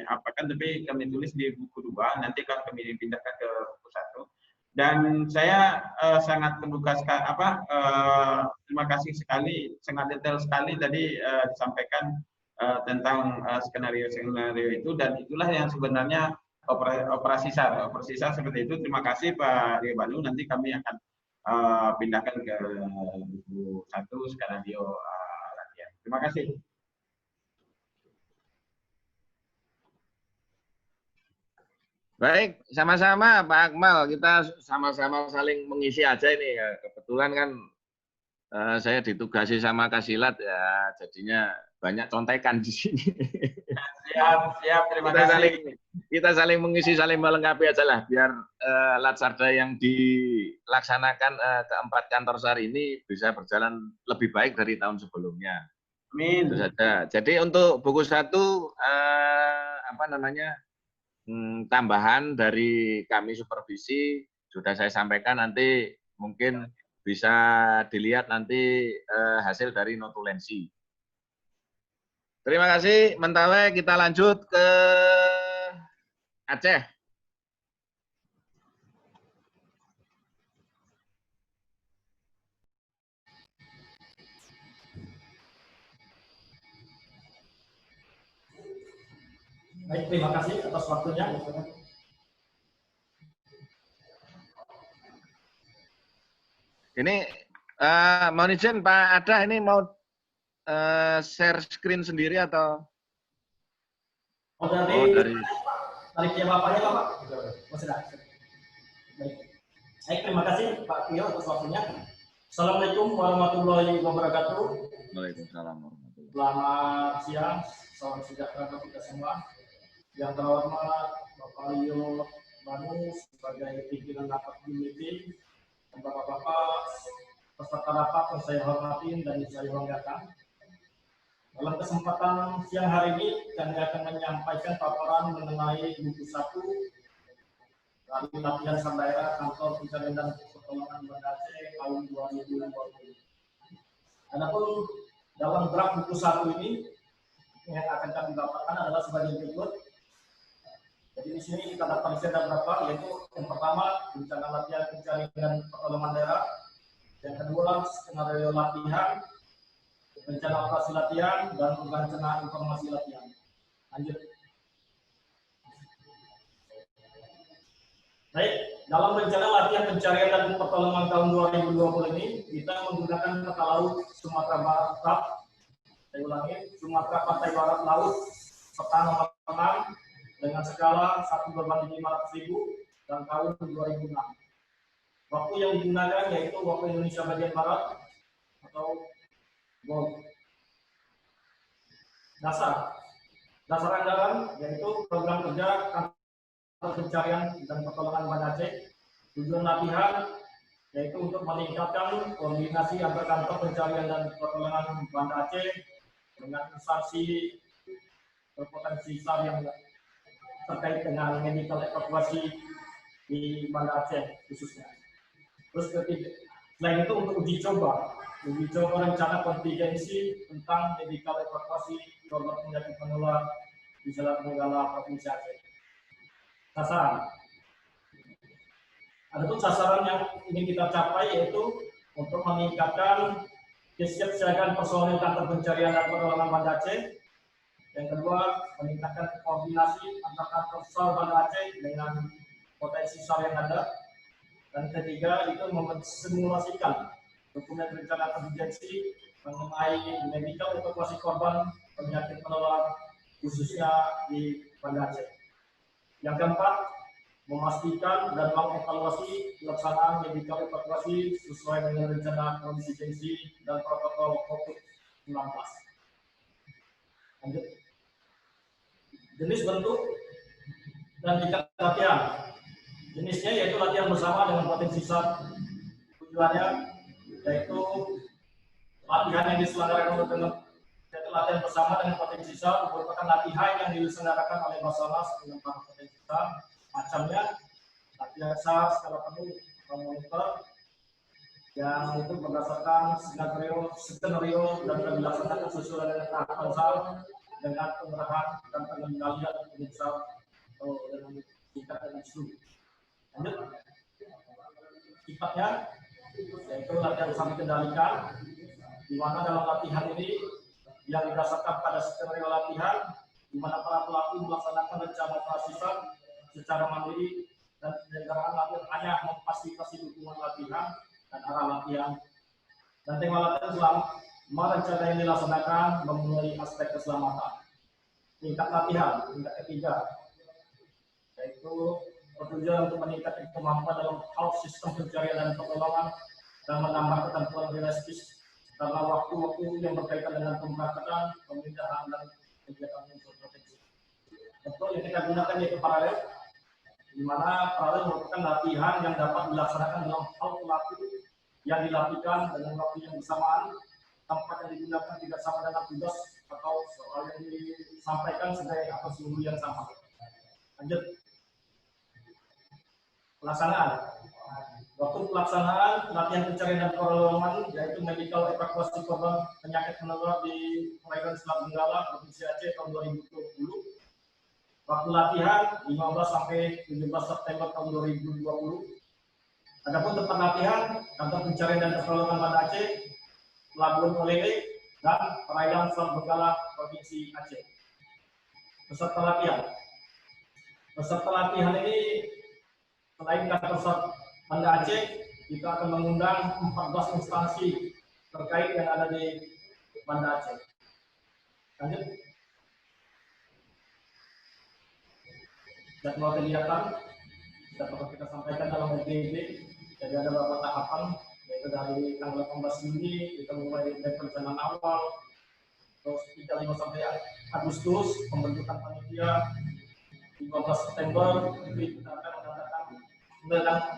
apakan, tapi kami tulis di buku 2, nanti akan kami dipindahkan ke buku 1. Dan saya sangat terbuka sekali, terima kasih sekali, sangat detail sekali tadi disampaikan tentang skenario itu, dan itulah yang sebenarnya operasi SAR seperti itu. Terima kasih Pak Bano. Nanti kami akan pindahkan ke buku 1 skenario latihan. Terima kasih. Baik, sama-sama Pak Akmal, kita sama-sama saling mengisi aja ini ya. Kebetulan kan saya ditugasi sama Kasilat ya, jadinya banyak contekan di sini. Siap, terima kasih. Kita saling mengisi, saling melengkapi aja lah, biar Latsarda yang dilaksanakan keempat kantor SAR ini bisa berjalan lebih baik dari tahun sebelumnya. Amin. Itu saja. Jadi untuk buku 1 tambahan dari kami supervisi sudah saya sampaikan, nanti mungkin bisa dilihat nanti hasil dari notulensi. Terima kasih, Mentawai. Kita lanjut ke Aceh. Baik, terima kasih atas waktunya. Ini mohon izin Pak Ada, ini mau share screen sendiri atau? Dari pihak Bapaknya Pak. Oh, sudah. Baik, terima kasih Pak Tio atas waktunya. Assalamualaikum warahmatullahi wabarakatuh. Waalaikumsalam warahmatullahi wabarakatuh. Selamat siang, salam sejahtera bagi kita semua. Yang terhormat Bapak Lio Banu sebagai pimpinan rapat meeting, Bapak-bapak peserta rapat yang saya hormati dan saya banggakan. Dalam kesempatan siang hari ini kami akan menyampaikan paparan mengenai buku 1 dari latihan SAR daerah kantor pencarian dan pertolongan Banda Aceh tahun 2020. Adapun dalam draft buku 1 ini yang akan kami dapatkan adalah sebagai berikut. Jadi di sini kita dapat ada berapa, yaitu yang pertama rencana latihan pencarian dan pertolongan daerah, yang kedua skenario latihan, rencana operasi latihan, dan perencanaan informasi latihan. Lanjut. Baik, dalam rencana latihan pencarian dan pertolongan tahun 2020 ini kita menggunakan peta laut Sumatera Barat. Saya ulangi, Sumatera Pantai Barat Laut, peta nomor 6 dengan skala 1/500.000 dan tahun 2006. Waktu yang digunakan yaitu waktu Indonesia bagian Barat atau WOB. Dasar anggaran yaitu program kerja kantor pencarian dan pertolongan Banda Aceh. Tujuan latihan yaitu untuk meningkatkan koordinasi antar kantor pencarian dan pertolongan Banda Aceh dengan instansi berpotensi SAR yang terkait dengan medical evakuasi di Banda Aceh khususnya. Terus ketiga, selain itu untuk uji coba rencana kontingensi tentang medical evakuasi korban penyakit menular di Selat Tenggara Provinsi Aceh. Sasaran. Adapun sasaran yang ingin kita capai yaitu untuk meningkatkan kesiapsiagaan personil kantor pencarian dan pertolongan Banda Aceh. Yang kedua, meningkatkan koordinasi antar kantor SAR Banda Aceh dengan potensi SAR yang ada. Dan ketiga, itu memsimulasikan dokumen rencana kontingensi mengenai medical evakuasi korban penyakit menular khususnya di Banda Aceh. Yang keempat, memastikan dan mengevaluasi pelaksanaan medical evakuasi sesuai dengan rencana kontingensi dan protokol COVID-19. Lanjut. Jenis, bentuk, dan tingkat latihan. Jenisnya yaitu latihan bersama dengan potensi SAR. Tujuannya yaitu latihan yang diselenggarakan dengan yaitu latihan bersama dengan potensi SAR merupakan latihan yang diselenggarakan oleh Basarnas dengan para potensi SAR. Macamnya latihan SAR skala penuh atau monitor yang itu berdasarkan skenario dan dilaksanakan sesuai dengan tahapan SAR dengan pengerahan dan pengendalian unit SAR atau dengan tingkat dan isu. Lanjut. Sifatnya yaitu latihan sambil kendalikan, di mana dalam latihan ini yang didasarkan pada skenario latihan, di mana para pelaku melaksanakan rencana operasi SAR secara mandiri dan penyelenggaraan latihan hanya memfasilitasi dukungan latihan dan arah latihan. Dan tema latihan rencana yang dilaksanakan memenuhi aspek keselamatan. Tingkat latihan, tingkat ketiga, yaitu bertujuan untuk meningkatkan kemampuan dalam hal sistem pencarian dan pertolongan dan menambah ketentuan realistis karena waktu-waktu yang berkaitan dengan pemberangkatan, pemindahan, dan kegiatan unsur proteksi. Untuk yang kita gunakan yaitu paralel, di mana paralel merupakan latihan yang dapat dilaksanakan dalam hal pelaku yang dilakukan dengan waktu yang bersamaan, tempat yang digunakan tidak sama dengan tugas atau soal yang disampaikan sebagai atau sumber yang sama. Lanjut. Pelaksanaan. Waktu pelaksanaan latihan pencarian dan pertolongan yaitu medical evakuasi korban penyakit menular di perairan Selat Benggala, Provinsi Aceh tahun 2020. Waktu latihan 15 sampai 17 September tahun 2020. Adapun tempat latihan kantor pencarian dan pertolongan Banda Aceh, Pelabuhan Olele, dan perairan Selat Benggala, Provinsi Aceh. Peserta latihan. Peserta latihan ini selain kantor SAR Banda Aceh, kita akan mengundang 14 instansi terkait yang ada di Banda Aceh. Lanjut. Jadwal kegiatan dapat kita sampaikan dalam MPB. Jadi ada beberapa tahapan, yaitu dari tanggal 18 Juni kita mulai dari perencanaan awal, terus 35 sampai Agustus pembentukan panitia, 15 September kita akan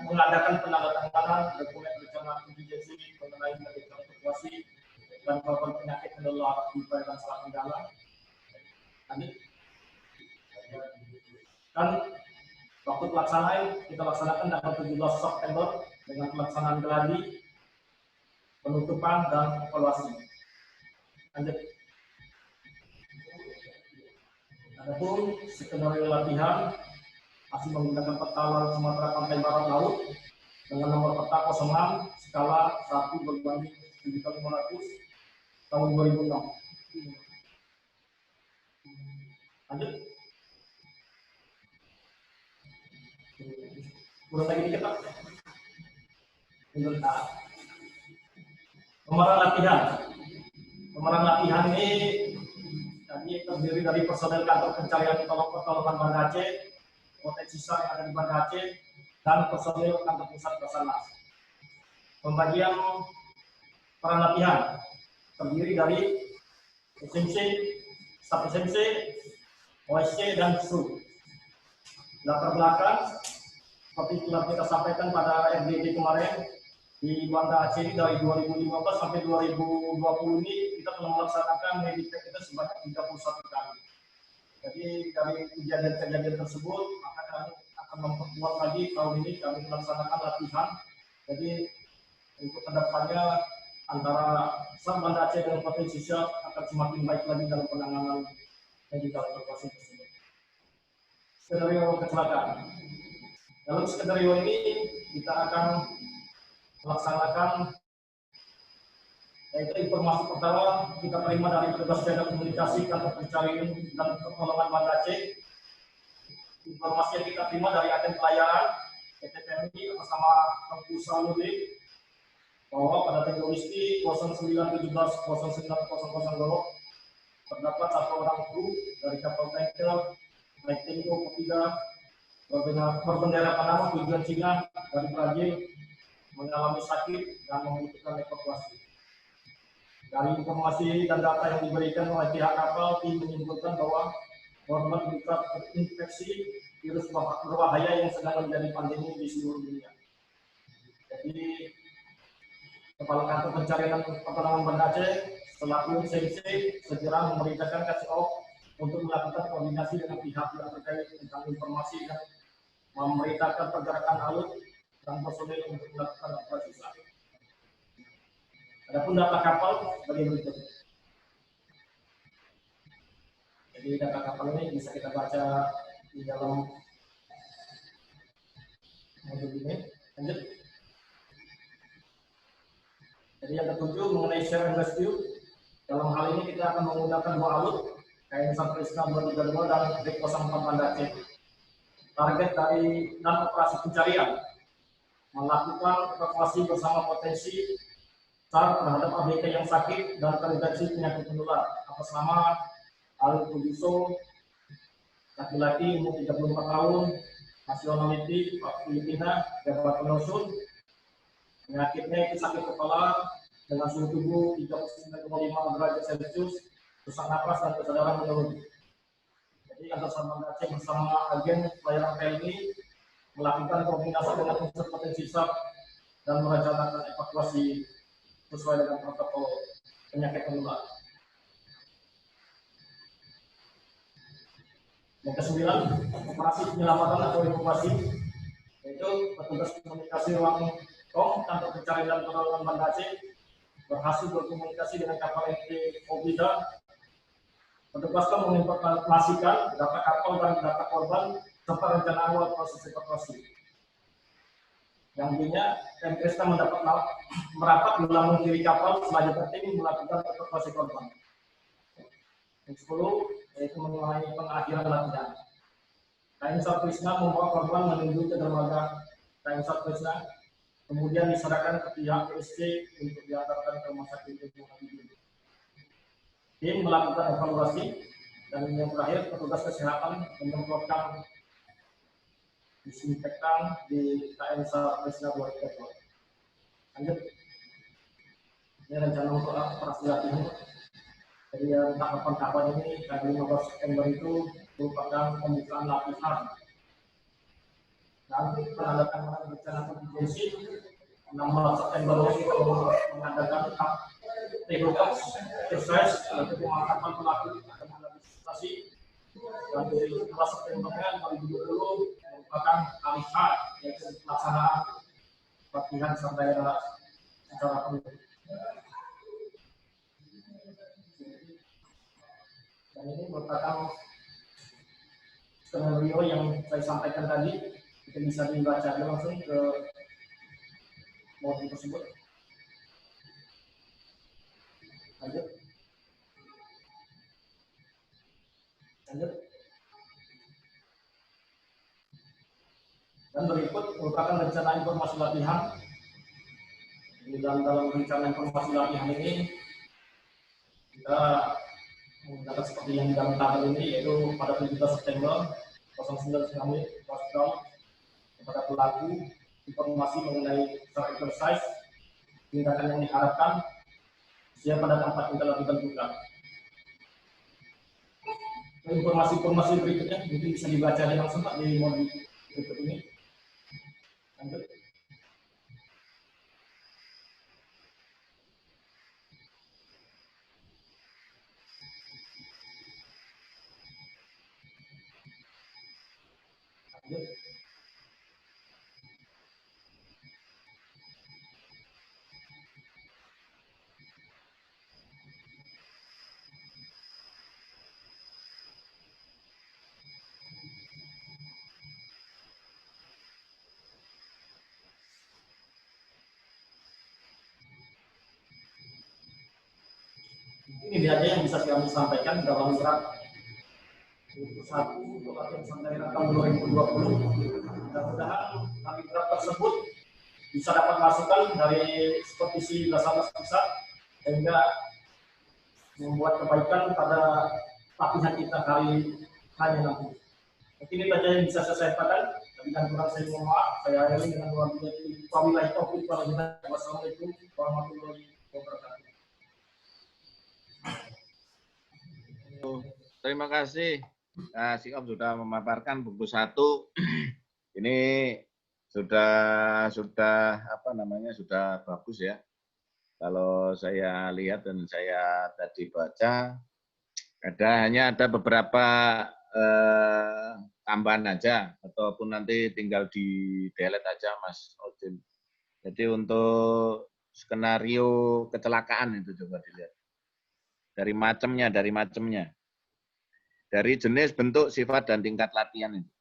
mengadakan penandatanganan dokumen rencana kontingensi mengenai medical evakuasi dan korban penyakit menular di perairan Selat Benggala. Lanjut. Dan waktu pelaksanaan kita laksanakan tanggal 17 September dengan pelaksanaan geladi, penutupan dan evaluasi. Lanjut. Adapun skenario latihan masih menggunakan peta laut Sumatera Pantai Barat Laut dengan nomor peta 06 skala 1/7500 tahun 2006. Lanjut. Kurang lagi dikit Pak. Pemeran latihan. Pemeran latihan ini tadi terdiri dari personel kantor pencarian pertolongan Banda Aceh, potensi SAR yang ada di Banda Aceh, dan personil kantor pusat Basarnas. Pembagian peran latihan terdiri dari SMC, Staf SMC, OSC, dan SU. Latar belakang, seperti telah kita sampaikan pada RDD kemarin, di Banda Aceh ini dari 2015 sampai 2020 ini kita telah melaksanakan medical kita sebanyak 31 kali. Jadi dari kejadian-kejadian tersebut, maka kami akan memperkuat lagi tahun ini kami melaksanakan latihan. Jadi untuk kedepannya antara SAR Banda Aceh dan Provinsi SAR akan semakin baik lagi dalam penanganan medical evakuasi tersebut. Skenario kecelakaan. Dalam skenario ini kita akan melaksanakan yaitu informasi pertama kita terima dari petugas jaga komunikasi kantor pencarian dan pertolongan Banda Aceh. Informasi yang kita terima dari agen pelayaran PT PMI bersama Tengku Saludi bahwa pada teknologi 0917-0900 terdapat satu orang kru dari kapal tanker naik Tengku ketiga berbendera Panama tujuan Cina dari Brazil mengalami sakit dan membutuhkan evakuasi. Dari informasi dan data yang diberikan oleh pihak kapal, tim menyimpulkan bahwa korban bukan terinfeksi virus berbahaya yang sedang menjadi pandemi di seluruh dunia. Jadi, Kepala Kantor Pencarian dan Pertolongan Banda Aceh selaku CIC segera memerintahkan KCO untuk melakukan koordinasi dengan pihak yang terkait tentang informasi dan memerintahkan pergerakan alut dan personil untuk melakukan operasi SAR. Adapun data kapal sebagai berikut. Jadi data kapal ini bisa kita baca di dalam modul ini. Lanjut. Jadi yang ketujuh mengenai share and rescue. Dalam hal ini kita akan menggunakan dua alut, KN Krisna 232 dan Rik 04 Banda Aceh. Target dari 6 operasi pencarian melakukan evakuasi bersama potensi SAR terhadap ABK yang sakit dan terinfeksi penyakit menular atas nama Ali Pudiso, laki-laki umur 34 tahun, nasionaliti Filipina, jabatan Nosun. Penyakitnya itu sakit kepala dengan suhu tubuh 39,5 derajat Celcius, sesak napas dan kesadaran menurun. Jadi Kantor SAR Banda Aceh bersama agen pelayanan PLI melakukan koordinasi dengan unsur potensi SAR dan merencanakan evakuasi sesuai dengan protokol penyakit menular. Yang kesembilan, operasi penyelamatan atau evakuasi, yaitu petugas komunikasi ruang KOM Kantor Pencarian dan Pertolongan Banda Aceh berhasil berkomunikasi dengan kapal MT Obida. Petugas menginformasikan data kapal dan data korban serta rencana awal proses evakuasi. Yang intinya, KN Krisna mendapat merapat di lambung kiri kapal selanjutnya tim melakukan evakuasi korban. Yang 10 yaitu mengenai pengakhiran latihan. KN Krisna membawa korban menuju ke dermaga KN Krisna, kemudian diserahkan ke pihak PSC untuk diantarkan ke rumah sakit Ibnu. Tim melakukan evaluasi dan yang terakhir petugas kesehatan menyemprotkan disinfektan di KN Krisna 232. Lanjut. Ini rencana untuk operasi latihan. Jadi yang tahapan-tahapan ini dari 15 September itu merupakan pembukaan latihan. Dan penandatanganan rencana kontingensi 16 September itu mengadakan T-Box exercise yaitu pemantauan pelaku akan mengantisipasi. Dan dari 11 September 2020 merupakan kali H yaitu pelaksanaan latihan daerah secara penuh. Dan ini merupakan skenario yang saya sampaikan tadi, kita bisa dibaca langsung ke modul tersebut. Lanjut. Dan berikut merupakan rencana informasi latihan. Di dalam rencana informasi latihan ini kita menggunakan seperti yang di dalam tabel ini, yaitu pada 17 September 09 kepada pelaku informasi mengenai SAR exercise, tindakan yang diharapkan, siap pada tempat yang telah ditentukan. Informasi-informasi berikutnya mungkin bisa dibaca langsung Pak di modul berikut ini. Lanjut. Ini aja yang bisa kami sampaikan dalam draft 1 untuk latihan daerah tahun 2020. Mudah-mudahan dari draft tersebut bisa dapat masukan dari supervisi Basarnas Pusat sehingga membuat kebaikan pada latihan kita hari hanya nanti. Mungkin itu saja yang bisa saya sampaikan. Dan kurang saya mohon maaf. Saya akhiri dengan wabillahi taufiq wal hidayah. Wassalamualaikum warahmatullahi wabarakatuh. Terima kasih. Si Om sudah memaparkan buku 1. Ini sudah apa namanya, sudah bagus ya. Kalau saya lihat dan saya tadi baca, hanya ada beberapa tambahan aja, ataupun nanti tinggal di delete aja Mas Odin. Jadi untuk skenario kecelakaan itu coba dilihat. Dari macamnya. Dari jenis, bentuk, sifat, dan tingkat latihan itu.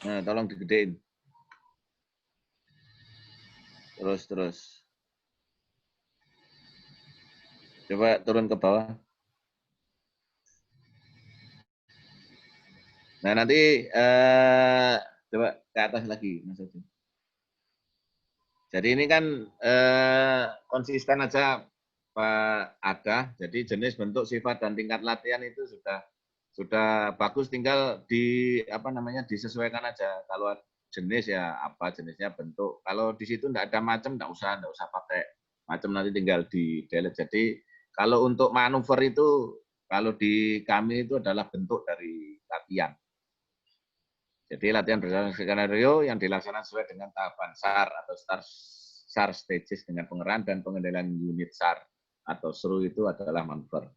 Nah, tolong digedein. Terus. Coba turun ke bawah. Nah, nanti coba ke atas lagi, Mas Odin. Jadi ini kan konsisten aja Pak Ada. Jadi jenis, bentuk, sifat, dan tingkat latihan itu sudah bagus. Tinggal disesuaikan aja. Kalau jenis ya apa jenisnya, bentuk. Kalau di situ enggak ada macam, enggak usah pakai macam, nanti tinggal di delete. Jadi kalau untuk manuver itu, kalau di kami itu adalah bentuk dari latihan. Jadi latihan berdasarkan skenario yang dilaksanakan sesuai dengan tahapan SAR atau SAR stages dengan pengerahan dan pengendalian unit SAR atau SRU itu adalah manuver.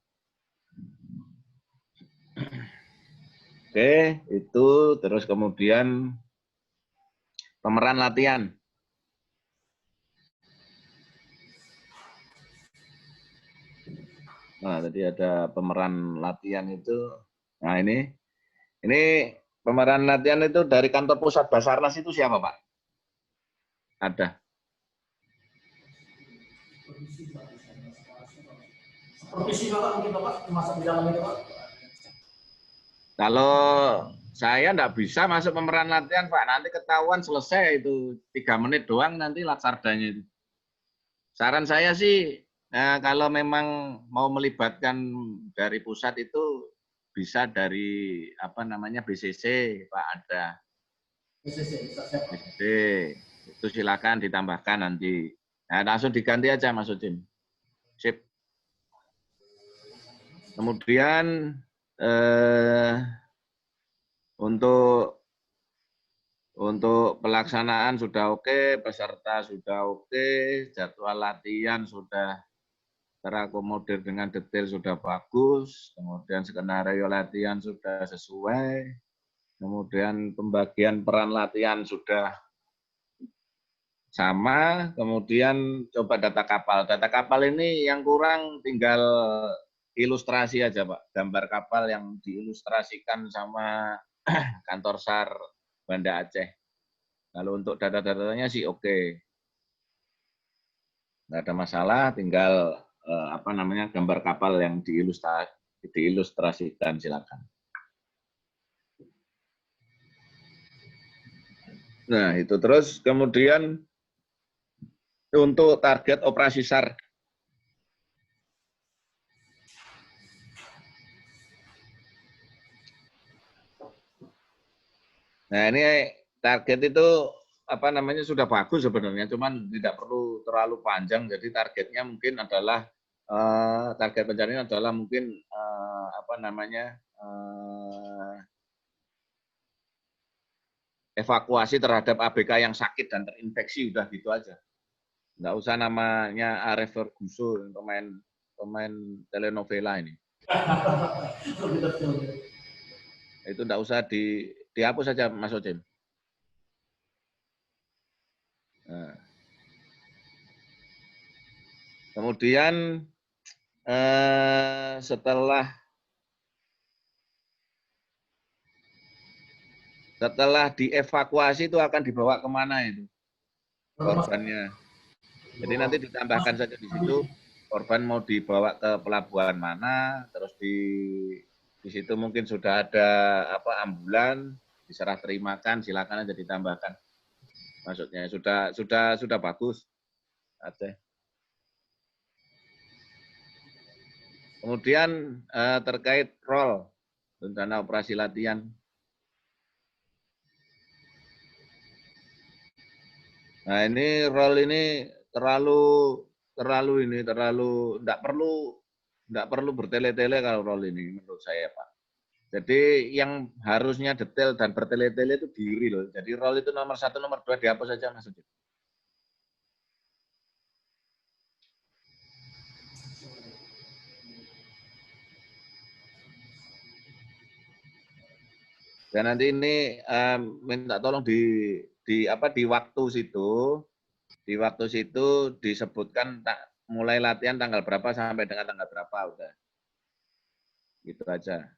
Oke, itu terus kemudian pemeran latihan. Nah, tadi ada pemeran latihan itu. Nah, ini pemeran latihan itu dari kantor pusat Basarnas itu siapa, Pak? Ada. Profesi Bapak mungkin Bapak masuk di dalam itu Pak? Kalau saya enggak bisa masuk pemeran latihan, Pak. Nanti ketahuan selesai itu 3 menit doang nanti latsardanya itu. Saran saya sih, kalau memang mau melibatkan dari pusat itu bisa dari BCC, Pak ada. BCC itu silakan ditambahkan nanti. Nah, langsung diganti aja Mas Udin. Sip. Kemudian untuk pelaksanaan sudah oke, peserta sudah oke, jadwal latihan sudah terakomodir dengan detail sudah bagus, kemudian skenario latihan sudah sesuai, kemudian pembagian peran latihan sudah sama, kemudian coba data kapal. Data kapal ini yang kurang tinggal ilustrasi aja Pak, gambar kapal yang diilustrasikan sama kantor SAR Banda Aceh. Kalau untuk data-datanya sih oke. Nggak ada masalah, tinggal gambar kapal yang diilustrasikan, silakan. Nah, itu terus kemudian untuk target operasi SAR. Nah, ini target itu sudah bagus sebenarnya, cuman tidak perlu terlalu panjang. Jadi targetnya mungkin adalah target pencarian adalah mungkin evakuasi terhadap ABK yang sakit dan terinfeksi, udah gitu aja. Nggak usah namanya Arif Ferguson, pemain telenovela ini. Itu nggak usah dihapus saja Mas Ocin. Nah. Kemudian setelah dievakuasi itu akan dibawa kemana itu korbannya. Jadi nanti ditambahkan saja di situ korban mau dibawa ke pelabuhan mana, terus di situ mungkin sudah ada ambulan, diserah terimakan, silakan aja ditambahkan. Maksudnya sudah bagus. Aceh. Kemudian terkait role rencana operasi latihan. Nah, ini role ini terlalu enggak perlu bertele-tele kalau role ini menurut saya, Pak. Jadi yang harusnya detail dan bertele-tele itu diri loh. Jadi role itu nomor 1, nomor 2 dihapus saja Mas Ujit. Dan nanti ini minta tolong di waktu situ disebutkan mulai latihan tanggal berapa sampai dengan tanggal berapa udah. Gitu aja.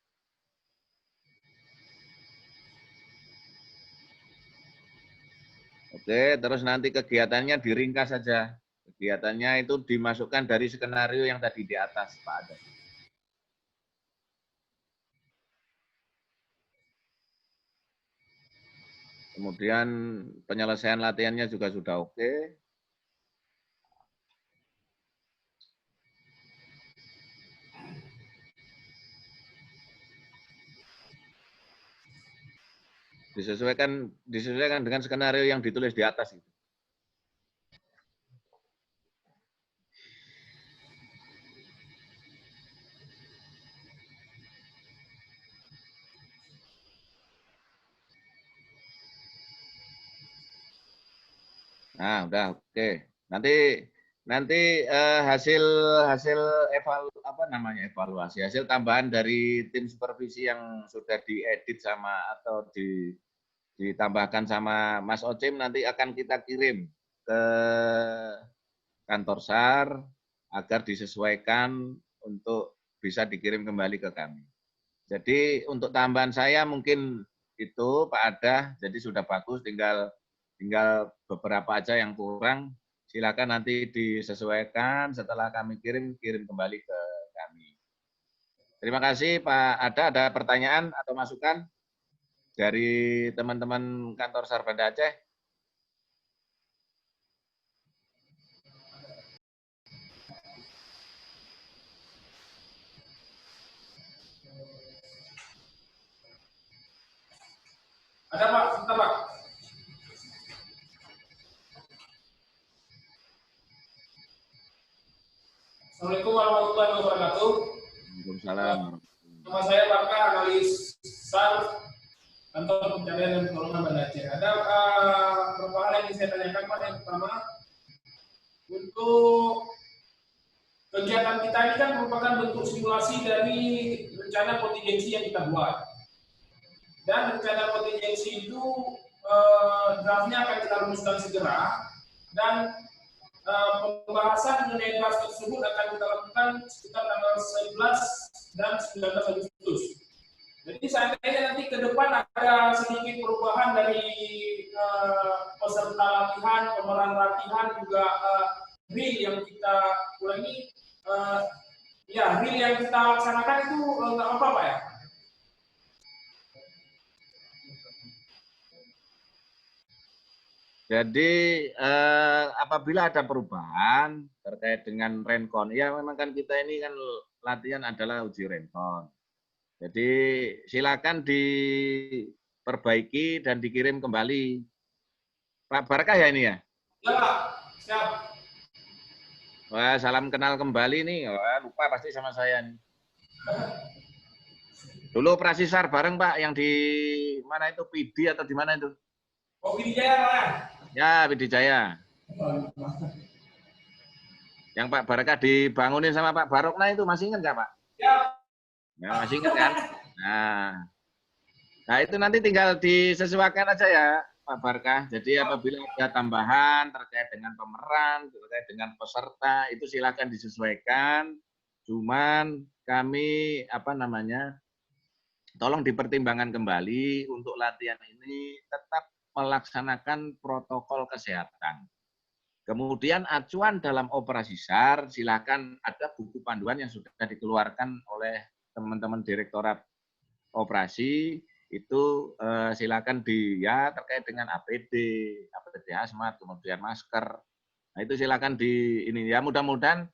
Oke, terus nanti kegiatannya diringkas saja. Kegiatannya itu dimasukkan dari skenario yang tadi di atas, Pak Ada. Kemudian penyelesaian latihannya juga sudah oke. Disesuaikan dengan skenario yang ditulis di atas itu. Nah, udah oke. Nanti hasil evaluasi, hasil tambahan dari tim supervisi yang sudah diedit atau ditambahkan sama Mas Ocim nanti akan kita kirim ke kantor SAR agar disesuaikan untuk bisa dikirim kembali ke kami. Jadi untuk tambahan saya mungkin itu Pak Ada, jadi sudah bagus, tinggal beberapa aja yang kurang. Silakan nanti disesuaikan setelah kami kirim kembali ke kami. Terima kasih Pak Ada. Ada pertanyaan atau masukan dari teman-teman kantor SAR Banda Aceh? Ada Pak, sebentar Pak. Assalamualaikum warahmatullahi wabarakatuh. Waalaikumsalam. Nama saya Barka, analis SAR Kantor Pencarian dan Pertolongan Banda Aceh. Ada beberapa hal yang ingin saya tanyakan Pak. Yang pertama, untuk kegiatan kita ini kan merupakan bentuk simulasi dari rencana kontingensi yang kita buat. Dan rencana kontingensi itu draftnya akan kita rumuskan segera, dan pembahasan mengenai draft tersebut akan kita lakukan sekitar tanggal 11 dan 19 Agustus. Jadi seandainya nanti ke depan ada sedikit perubahan dari peserta latihan, pemeran latihan, juga drill yang kita ulangi, drill yang kita laksanakan itu nggak apa-apa Pak ya? Jadi apabila ada perubahan terkait dengan rencon, ya memang kan kita ini kan latihan adalah uji rencon. Jadi silakan diperbaiki dan dikirim kembali. Pak Barkah ya ini ya? Ya Pak, siap. Wah, salam kenal kembali nih. Wah, lupa pasti sama saya nih. Dulu operasi SAR bareng Pak, yang di mana itu, PD atau di mana itu? Oh, PD Jaya Pak. Ya, PD Jaya. Yang Pak Barkah dibangunin sama Pak Barokna itu masih ingat nggak Pak? Ya. Ya, masih ingat kan? Nah itu nanti tinggal disesuaikan aja ya Pak Barkah. Jadi apabila ada tambahan terkait dengan pemeran, terkait dengan peserta, itu silakan disesuaikan. Cuman kami tolong dipertimbangkan kembali untuk latihan ini tetap melaksanakan protokol kesehatan. Kemudian acuan dalam operasi SAR, silakan ada buku panduan yang sudah dikeluarkan oleh teman-teman Direktorat Operasi, itu silakan terkait dengan APD hazmat, kemudian masker. Nah itu silakan mudah-mudahan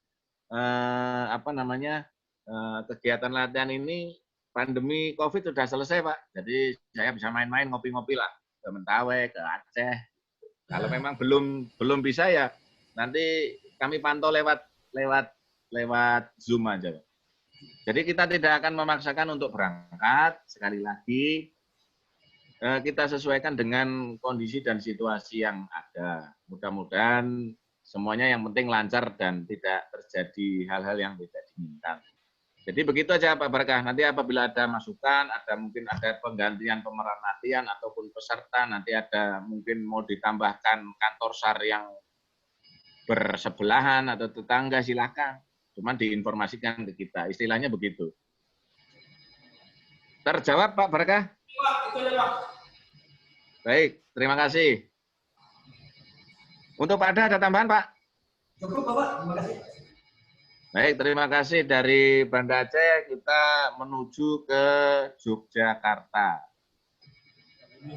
kegiatan latihan ini pandemi COVID sudah selesai, Pak. Jadi saya bisa main-main, ngopi-ngopi lah ke Mentawai, ke Aceh. Kalau memang belum bisa ya nanti kami pantau lewat Zoom aja. Jadi kita tidak akan memaksakan untuk berangkat. Sekali lagi kita sesuaikan dengan kondisi dan situasi yang ada. Mudah-mudahan semuanya yang penting lancar dan tidak terjadi hal-hal yang tidak diinginkan. Jadi begitu aja Pak Barkah. Nanti apabila ada masukan, mungkin ada penggantian pemeran latihan ataupun peserta, nanti ada mungkin mau ditambahkan kantor SAR yang bersebelahan atau tetangga, silakan. Cuman diinformasikan ke kita. Istilahnya begitu. Terjawab Pak Barkah? Baik, terima kasih. Untuk Pak Ada tambahan Pak? Cukup Bapak, terima kasih. Baik, terima kasih. Dari Banda Aceh kita menuju ke Yogyakarta.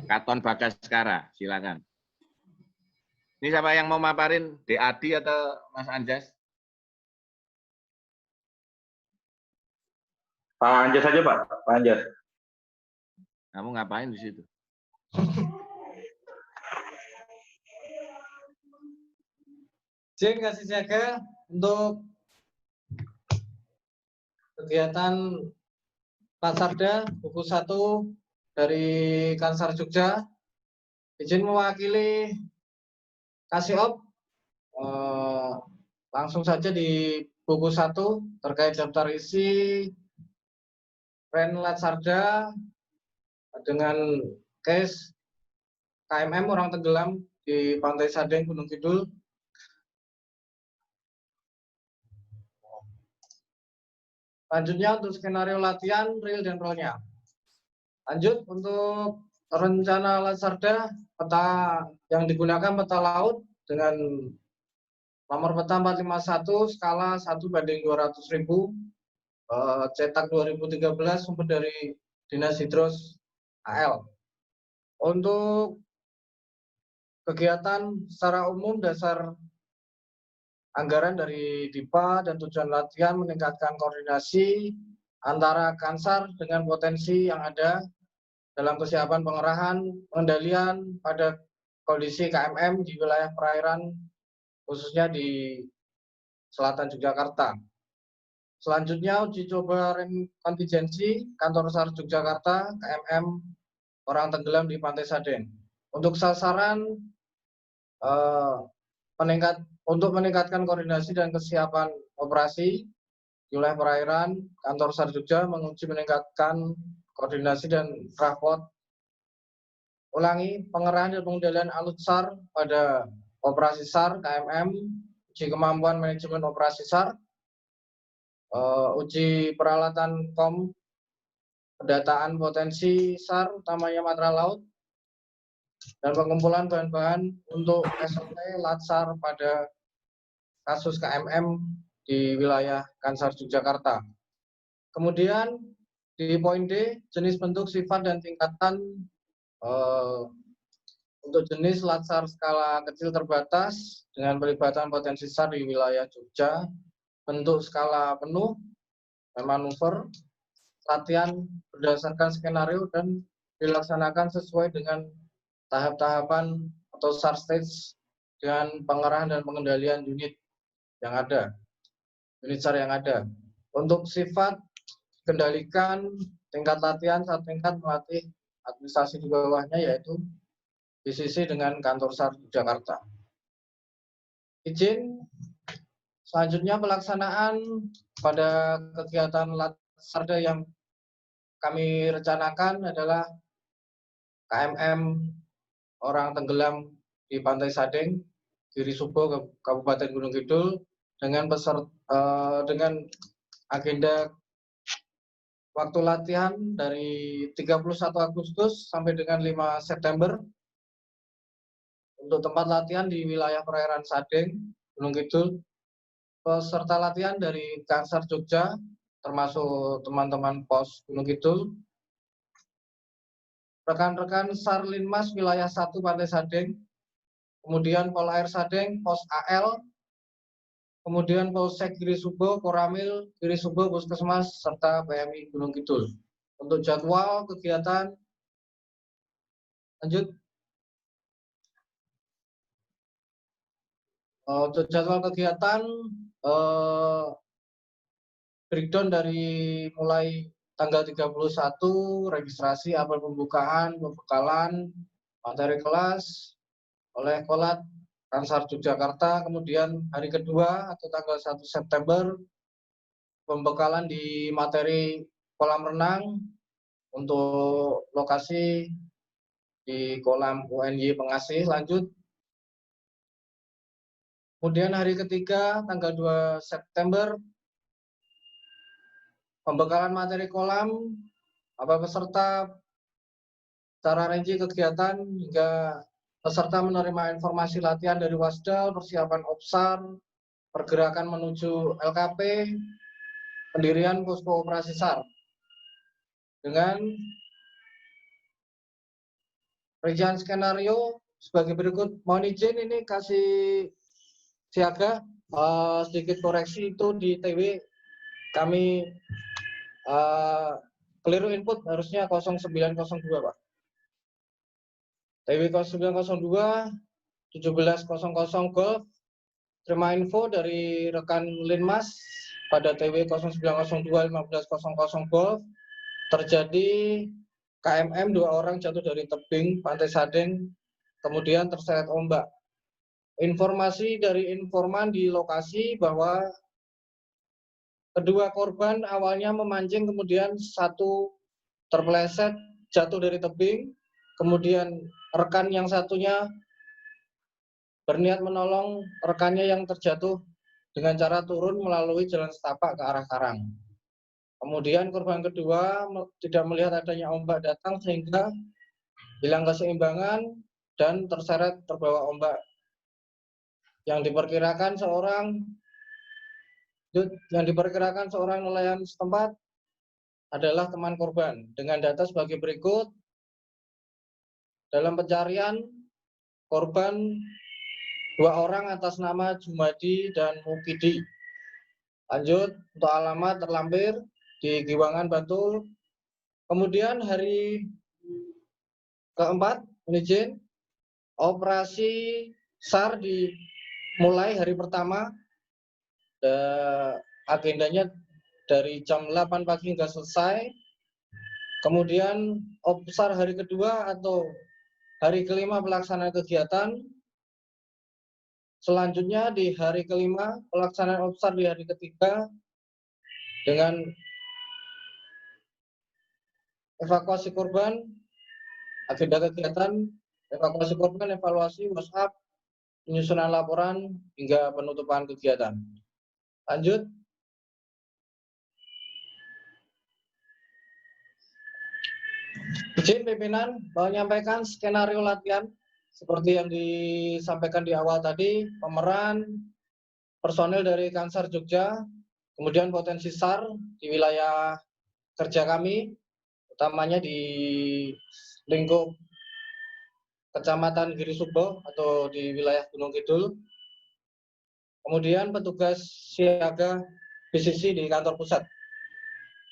Katon Bagaskara, silakan. Ini siapa yang mau maparin? Adi atau Mas Anjas? Pak Anjas saja Pak, Pak Anjas. Kamu ngapain di situ? Izin kasih siaga untuk kegiatan Latsarda buku 1 dari Kansar Jogja. Izin mewakili Kasiop langsung saja di buku 1 terkait daftar isi Ren Latsarda dengan case KMM orang tenggelam di Pantai Sadeng Gunung Kidul. Lanjutnya untuk skenario latihan, real dan rollnya. Lanjut untuk rencana Latsarda, peta yang digunakan peta laut dengan nomor peta 451, skala 1/200.000, cetak 2013, sumber dari Dinas Hidros AL. Untuk kegiatan secara umum, dasar anggaran dari DIPA dan tujuan latihan meningkatkan koordinasi antara Kansar dengan potensi yang ada dalam kesiapan pengerahan pengendalian pada kondisi KMM di wilayah perairan khususnya di selatan Yogyakarta. Selanjutnya uji coba rem kontingensi kantor SAR Yogyakarta KMM orang tenggelam di Pantai Sadeng. Untuk sasaran untuk meningkatkan koordinasi dan kesiapan operasi di wilayah perairan, kantor SAR Jogja menguji meningkatkan koordinasi dan raport. Ulangi, pengerahan dan pengendalian alutsar pada operasi SAR KMM, uji kemampuan manajemen operasi SAR, uji peralatan KOM, pendataan potensi SAR, utamanya material laut, dan pengumpulan bahan-bahan untuk SOP Latsar pada kasus KMM di wilayah Kansar Yogyakarta. Kemudian di poin D, jenis, bentuk, sifat, dan tingkatan untuk jenis Latsar skala kecil terbatas dengan pelibatan potensi SAR di wilayah Jogja, bentuk skala penuh, dan manuver, latihan berdasarkan skenario dan dilaksanakan sesuai dengan tahap-tahapan atau SAR stage dengan pengerahan dan pengendalian unit yang ada, unit SAR yang ada. Untuk sifat, kendalikan tingkat latihan saat tingkat melatih administrasi di bawahnya, yaitu BCC dengan kantor SAR Jakarta. Izin, selanjutnya pelaksanaan pada kegiatan Latsarda yang kami rencanakan adalah KMM orang tenggelam di Pantai Sadeng, Giri Subo, Kabupaten Gunung Kidul, dengan dengan agenda waktu latihan dari 31 Agustus sampai dengan 5 September. Untuk tempat latihan di wilayah perairan Sadeng, Gunung Kidul, peserta latihan dari Kansar Jogja, termasuk teman-teman POS Gunung Kidul, rekan-rekan SAR Linmas wilayah 1 Pantai Sadeng, kemudian Pol Air Sadeng, POS AL, kemudian Polsek Giri Subo, Koramil, Giri Subo, Puskesmas, serta PMI Gunung Kidul. Untuk jadwal kegiatan, lanjut. Untuk jadwal kegiatan, breakdown dari mulai tanggal 31, registrasi, apel pembukaan, pembekalan, materi kelas oleh Kolat Kansar Yogyakarta, kemudian hari kedua atau tanggal 1 September, pembekalan di materi kolam renang untuk lokasi di kolam UNY Pengasih, lanjut. Kemudian hari ketiga, tanggal 2 September, pembekalan materi kolam, apa peserta, cara rinci kegiatan, hingga peserta menerima informasi latihan dari Wasdal, persiapan OPSAR, pergerakan menuju LKP, pendirian posko operasi SAR. Dengan rincian skenario sebagai berikut. Mohon izin ini kasih siaga, sedikit koreksi itu di TW kami keliru input, harusnya 0902 Pak. TW 0902 1700 Golf. Terima info dari rekan Linmas pada TW 0902 1500 Golf terjadi KMM 2 orang jatuh dari tebing Pantai Sadeng, kemudian terseret ombak. Informasi dari informan di lokasi bahwa kedua korban awalnya memancing, kemudian satu terpeleset jatuh dari tebing, kemudian rekan yang satunya berniat menolong rekannya yang terjatuh dengan cara turun melalui jalan setapak ke arah karang. Kemudian korban kedua tidak melihat adanya ombak datang sehingga hilang keseimbangan dan terseret terbawa ombak. Yang diperkirakan seorang nelayan setempat adalah teman korban. Dengan data sebagai berikut. Dalam pencarian, korban 2 orang atas nama Jumadi dan Mukidi. Lanjut, untuk alamat terlampir di Giwangan, Bantul. Kemudian hari keempat, izin, operasi SAR dimulai hari pertama. Agendanya dari jam 8 pagi hingga selesai. Kemudian OPSAR hari kedua atau hari kelima pelaksanaan kegiatan. Selanjutnya di hari kelima pelaksanaan OPSAR di hari ketiga dengan evakuasi korban, agenda kegiatan, evakuasi korban, evaluasi, WhatsApp, penyusunan laporan, hingga penutupan kegiatan. Lanjut. Izin pimpinan menyampaikan skenario latihan seperti yang disampaikan di awal tadi, pemeran personil dari Kansar Jogja, kemudian potensi SAR di wilayah kerja kami, utamanya di lingkup Kecamatan Giri Subo atau di wilayah Gunung Kidul. Kemudian petugas siaga BCC di kantor pusat.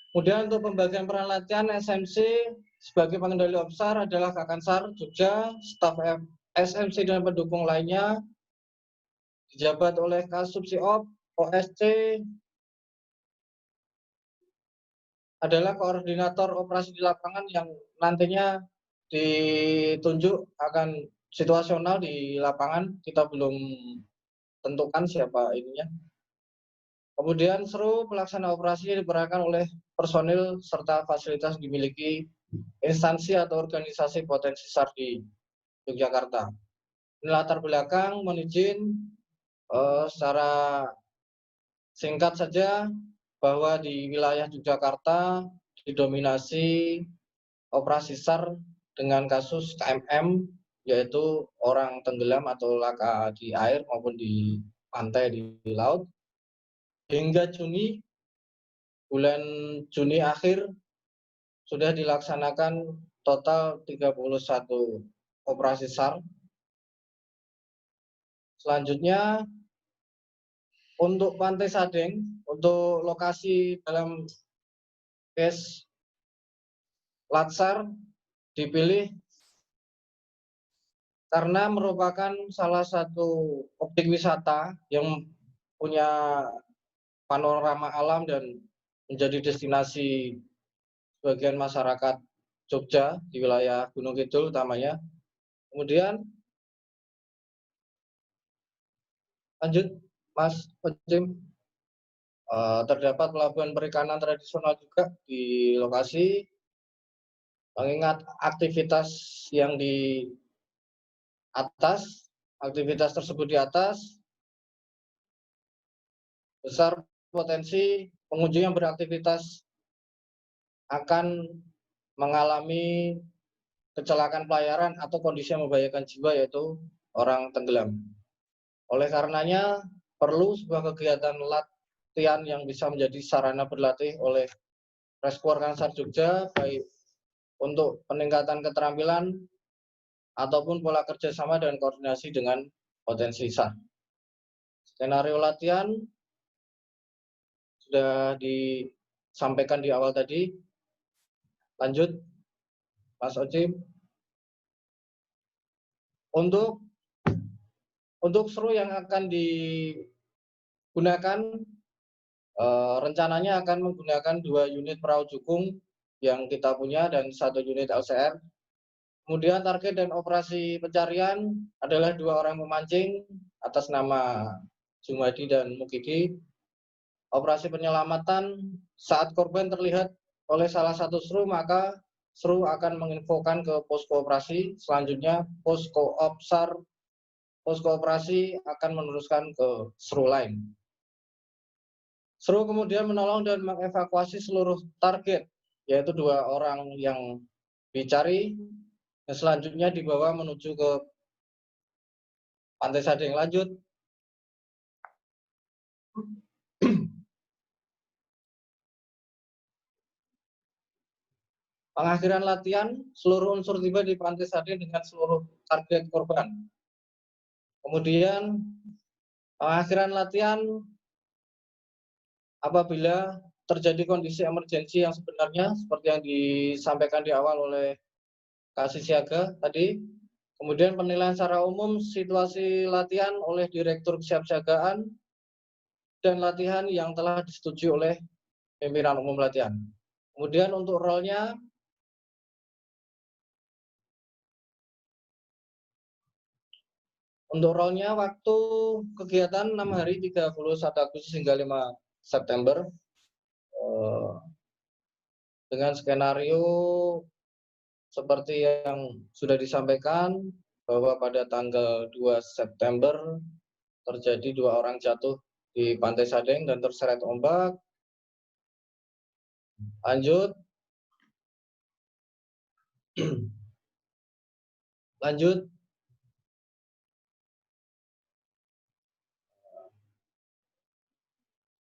Kemudian untuk pembagian peran latihan SMC sebagai pengendali OPSAR adalah Kakansar Jogja, staf SMC dan pendukung lainnya dijabat oleh Kasubsiop, OSC adalah koordinator operasi di lapangan yang nantinya ditunjuk akan situasional di lapangan. Kita belum tentukan siapa ininya. Kemudian seluruh pelaksana operasi diperankan oleh personil serta fasilitas dimiliki instansi atau organisasi potensi SAR di Yogyakarta. Ini latar belakang, mohon izin secara singkat saja bahwa di wilayah Yogyakarta didominasi operasi SAR dengan kasus KMM, yaitu orang tenggelam atau laka di air maupun di pantai di laut. Hingga bulan Juni akhir sudah dilaksanakan total 31 operasi SAR. Selanjutnya Untuk Pantai Sadeng, untuk lokasi dalam case Latsar dipilih karena merupakan salah satu objek wisata yang punya panorama alam dan menjadi destinasi sebagian masyarakat Jogja di wilayah Gunung Kidul utamanya. Kemudian lanjut Mas Ojim. Terdapat pelabuhan perikanan tradisional juga di lokasi, mengingat aktivitas yang di atas, aktivitas tersebut di atas, besar potensi pengunjung yang beraktivitas akan mengalami kecelakaan pelayaran atau kondisi yang membahayakan jiwa, yaitu orang tenggelam. Oleh karenanya, perlu sebuah kegiatan latihan yang bisa menjadi sarana berlatih oleh Reskuer Kansar Jogja, baik untuk peningkatan keterampilan ataupun pola kerjasama dan koordinasi dengan potensi SAR. Skenario latihan sudah disampaikan di awal tadi. Lanjut, Mas Ojim. Untuk seru yang akan digunakan, rencananya akan menggunakan 2 unit perahu jukung yang kita punya dan 1 unit LCR. Kemudian target dan operasi pencarian adalah 2 orang memancing atas nama Jumadi dan Mukidi. Operasi penyelamatan saat korban terlihat oleh salah satu seru, maka seru akan menginfokan ke posko operasi. Selanjutnya posko operasi akan meneruskan ke seru lain. Seru kemudian menolong dan mengevakuasi seluruh target, yaitu 2 orang yang dicari, dan selanjutnya dibawa menuju ke Pantai Sadeng. Lanjut. Pengakhiran latihan, seluruh unsur tiba di Pantai Sadeng dengan seluruh target korban. Kemudian pengakhiran latihan apabila terjadi kondisi emergensi yang sebenarnya seperti yang disampaikan di awal oleh Kasih Siaga tadi. Kemudian penilaian secara umum situasi latihan oleh Direktur Kesiapsiagaan dan latihan yang telah disetujui oleh pimpinan umum latihan. Kemudian untuk role-nya, waktu kegiatan 6 hari 31 Agustus hingga 5 September dengan skenario seperti yang sudah disampaikan bahwa pada tanggal 2 September terjadi 2 orang jatuh di Pantai Sadeng dan terseret ombak. Lanjut. Lanjut.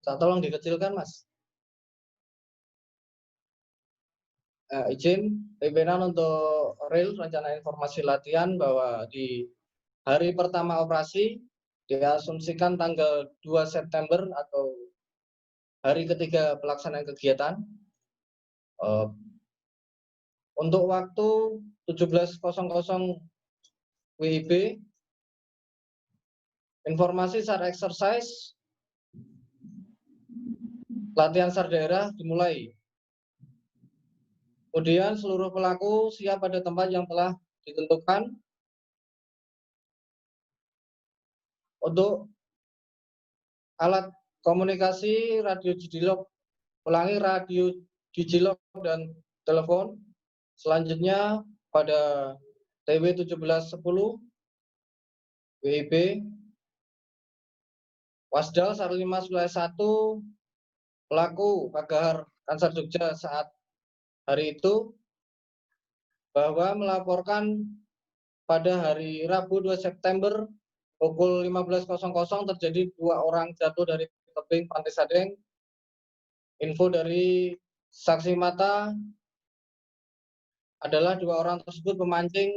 Tolong dikecilkan, Mas. Izin pimpinan untuk real rencana informasi latihan bahwa di hari pertama operasi diasumsikan tanggal 2 September atau hari ketiga pelaksanaan kegiatan. Untuk waktu 17.00 WIB, informasi SAR exercise latihan SAR daerah dimulai. Kemudian seluruh pelaku siap pada tempat yang telah ditentukan. Untuk alat komunikasi, radio digilog, ulangi radio digilog dan telepon. Selanjutnya pada TW 1710 WIB Wasdal SAR 5 wilayah 1 pelaku Pagahar Kansar Jogja saat hari itu bahwa melaporkan pada hari Rabu 2 September pukul 15.00 terjadi 2 orang jatuh dari tebing Pantai Sadeng. Info dari saksi mata adalah 2 orang tersebut pemancing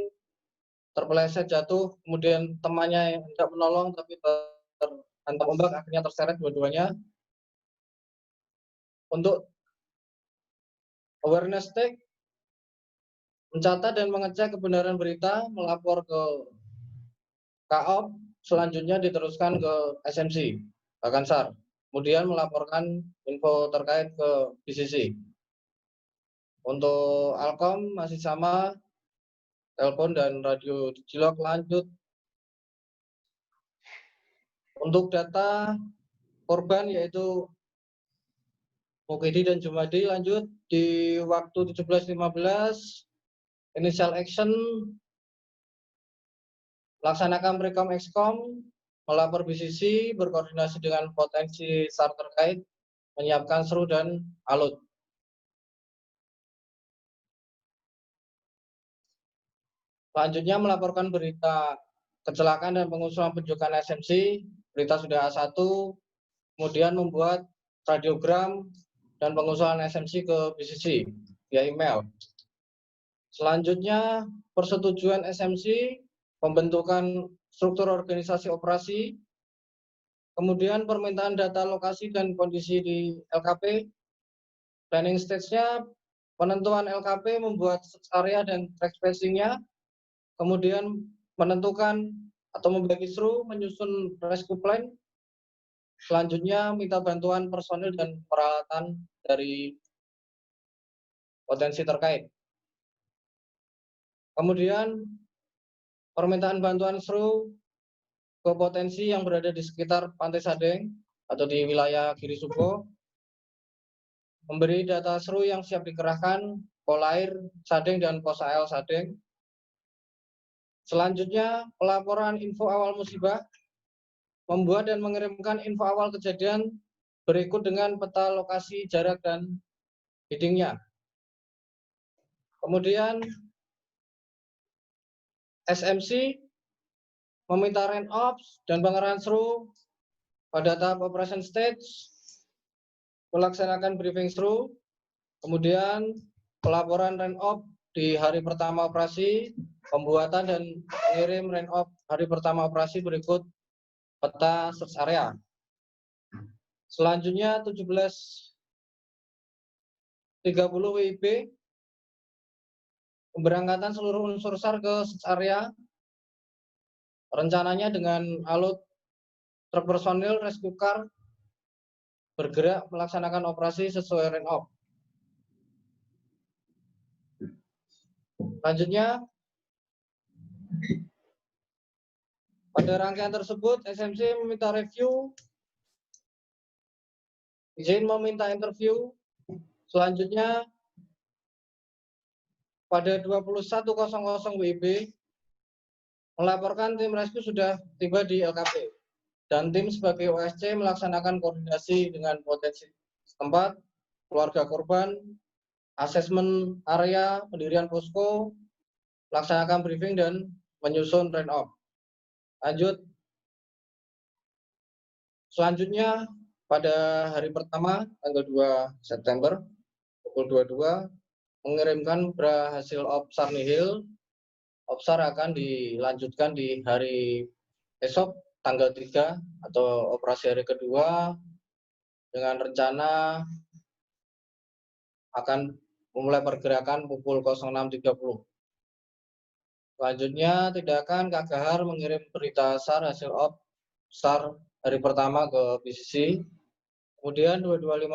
terpeleset jatuh, kemudian temannya yang hendak menolong tapi hantam ombak akhirnya terseret dua-duanya. Untuk awareness take, mencatat dan mengecek kebenaran berita, melapor ke KOP, selanjutnya diteruskan ke SMC, bahkan SAR. Kemudian melaporkan info terkait ke BCC. Untuk Alkom masih sama, telepon dan radio digilok lanjut. Untuk data korban yaitu Mukidi dan Jumadi lanjut di waktu 17.15, initial action, laksanakan Prekom Exkom, melapor BCC, berkoordinasi dengan potensi SAR terkait, menyiapkan seru dan alut. Selanjutnya melaporkan berita kecelakaan dan pengusulan penjualan SMC, berita sudah A1, kemudian membuat radiogram dan pengusulan SMC ke BCC via email. Selanjutnya persetujuan SMC, pembentukan struktur organisasi operasi, kemudian permintaan data lokasi dan kondisi di LKP, planning stage-nya, penentuan LKP, membuat area dan track spacing-nya, kemudian menentukan atau membagi seru, menyusun rescue plan, selanjutnya minta bantuan personil dan peralatan dari potensi terkait. Kemudian permintaan bantuan seru ke potensi yang berada di sekitar Pantai Sadeng atau di wilayah Giri Subo, memberi data seru yang siap dikerahkan, Polair Sadeng dan Pos AL Sadeng. Selanjutnya pelaporan info awal musibah, membuat dan mengirimkan info awal kejadian berikut dengan peta lokasi, jarak, dan heading-nya. Kemudian SMC meminta range ops dan pengerahan seru pada tahap operation stage, melaksanakan briefing seru, kemudian pelaporan range op di hari pertama operasi, pembuatan dan mengirim range op hari pertama operasi berikut peta search area. Selanjutnya 17.30 WIB, pemberangkatan seluruh unsur SAR ke search area, rencananya dengan alut truk personil rescue car bergerak melaksanakan operasi sesuai range op. Selanjutnya, pada rangkaian tersebut, SMC meminta review, izin meminta interview. Selanjutnya, pada 21.00 WIB, melaporkan tim rescue sudah tiba di LKP, dan tim sebagai OSC melaksanakan koordinasi dengan potensi setempat, keluarga korban, asesmen area, pendirian posko, melaksanakan briefing, dan menyusun range op. Lanjut. Selanjutnya, pada hari pertama, tanggal 2 September, pukul 22, mengirimkan hasil OPSAR nihil. OPSAR akan dilanjutkan di hari esok, tanggal 3, atau operasi hari kedua, dengan rencana akan memulai pergerakan pukul 06.30. Selanjutnya, tindakan KGHAR mengirim berita SAR hasil OPSAR hari pertama ke BCC. Kemudian 22.15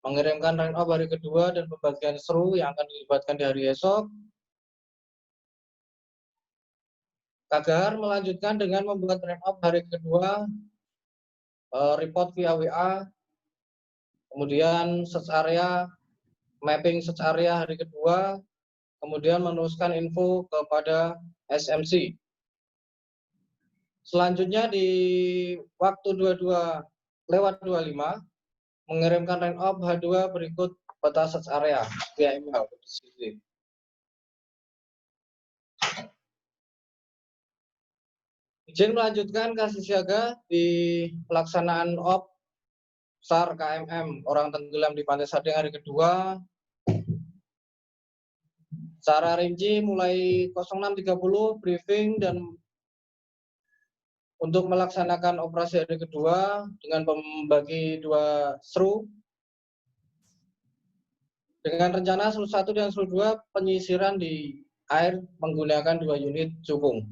mengirimkan range op hari kedua dan pembagian seru yang akan dilibatkan di hari esok. KGHAR melanjutkan dengan membuat range op hari kedua, report via WA, kemudian search area, mapping search area hari kedua, kemudian meneruskan info kepada SMC. Selanjutnya di waktu 22.25 mengirimkan range op H2 berikut peta search area via email. Izin melanjutkan kasih siaga di pelaksanaan op SAR KMM orang tenggelam di Pantai Sadeng hari kedua. Secara rinci mulai 06.30 briefing dan untuk melaksanakan operasi hari kedua dengan membagi 2 seru dengan rencana seru 1 dan seru 2 penyisiran di air menggunakan 2 unit jukung.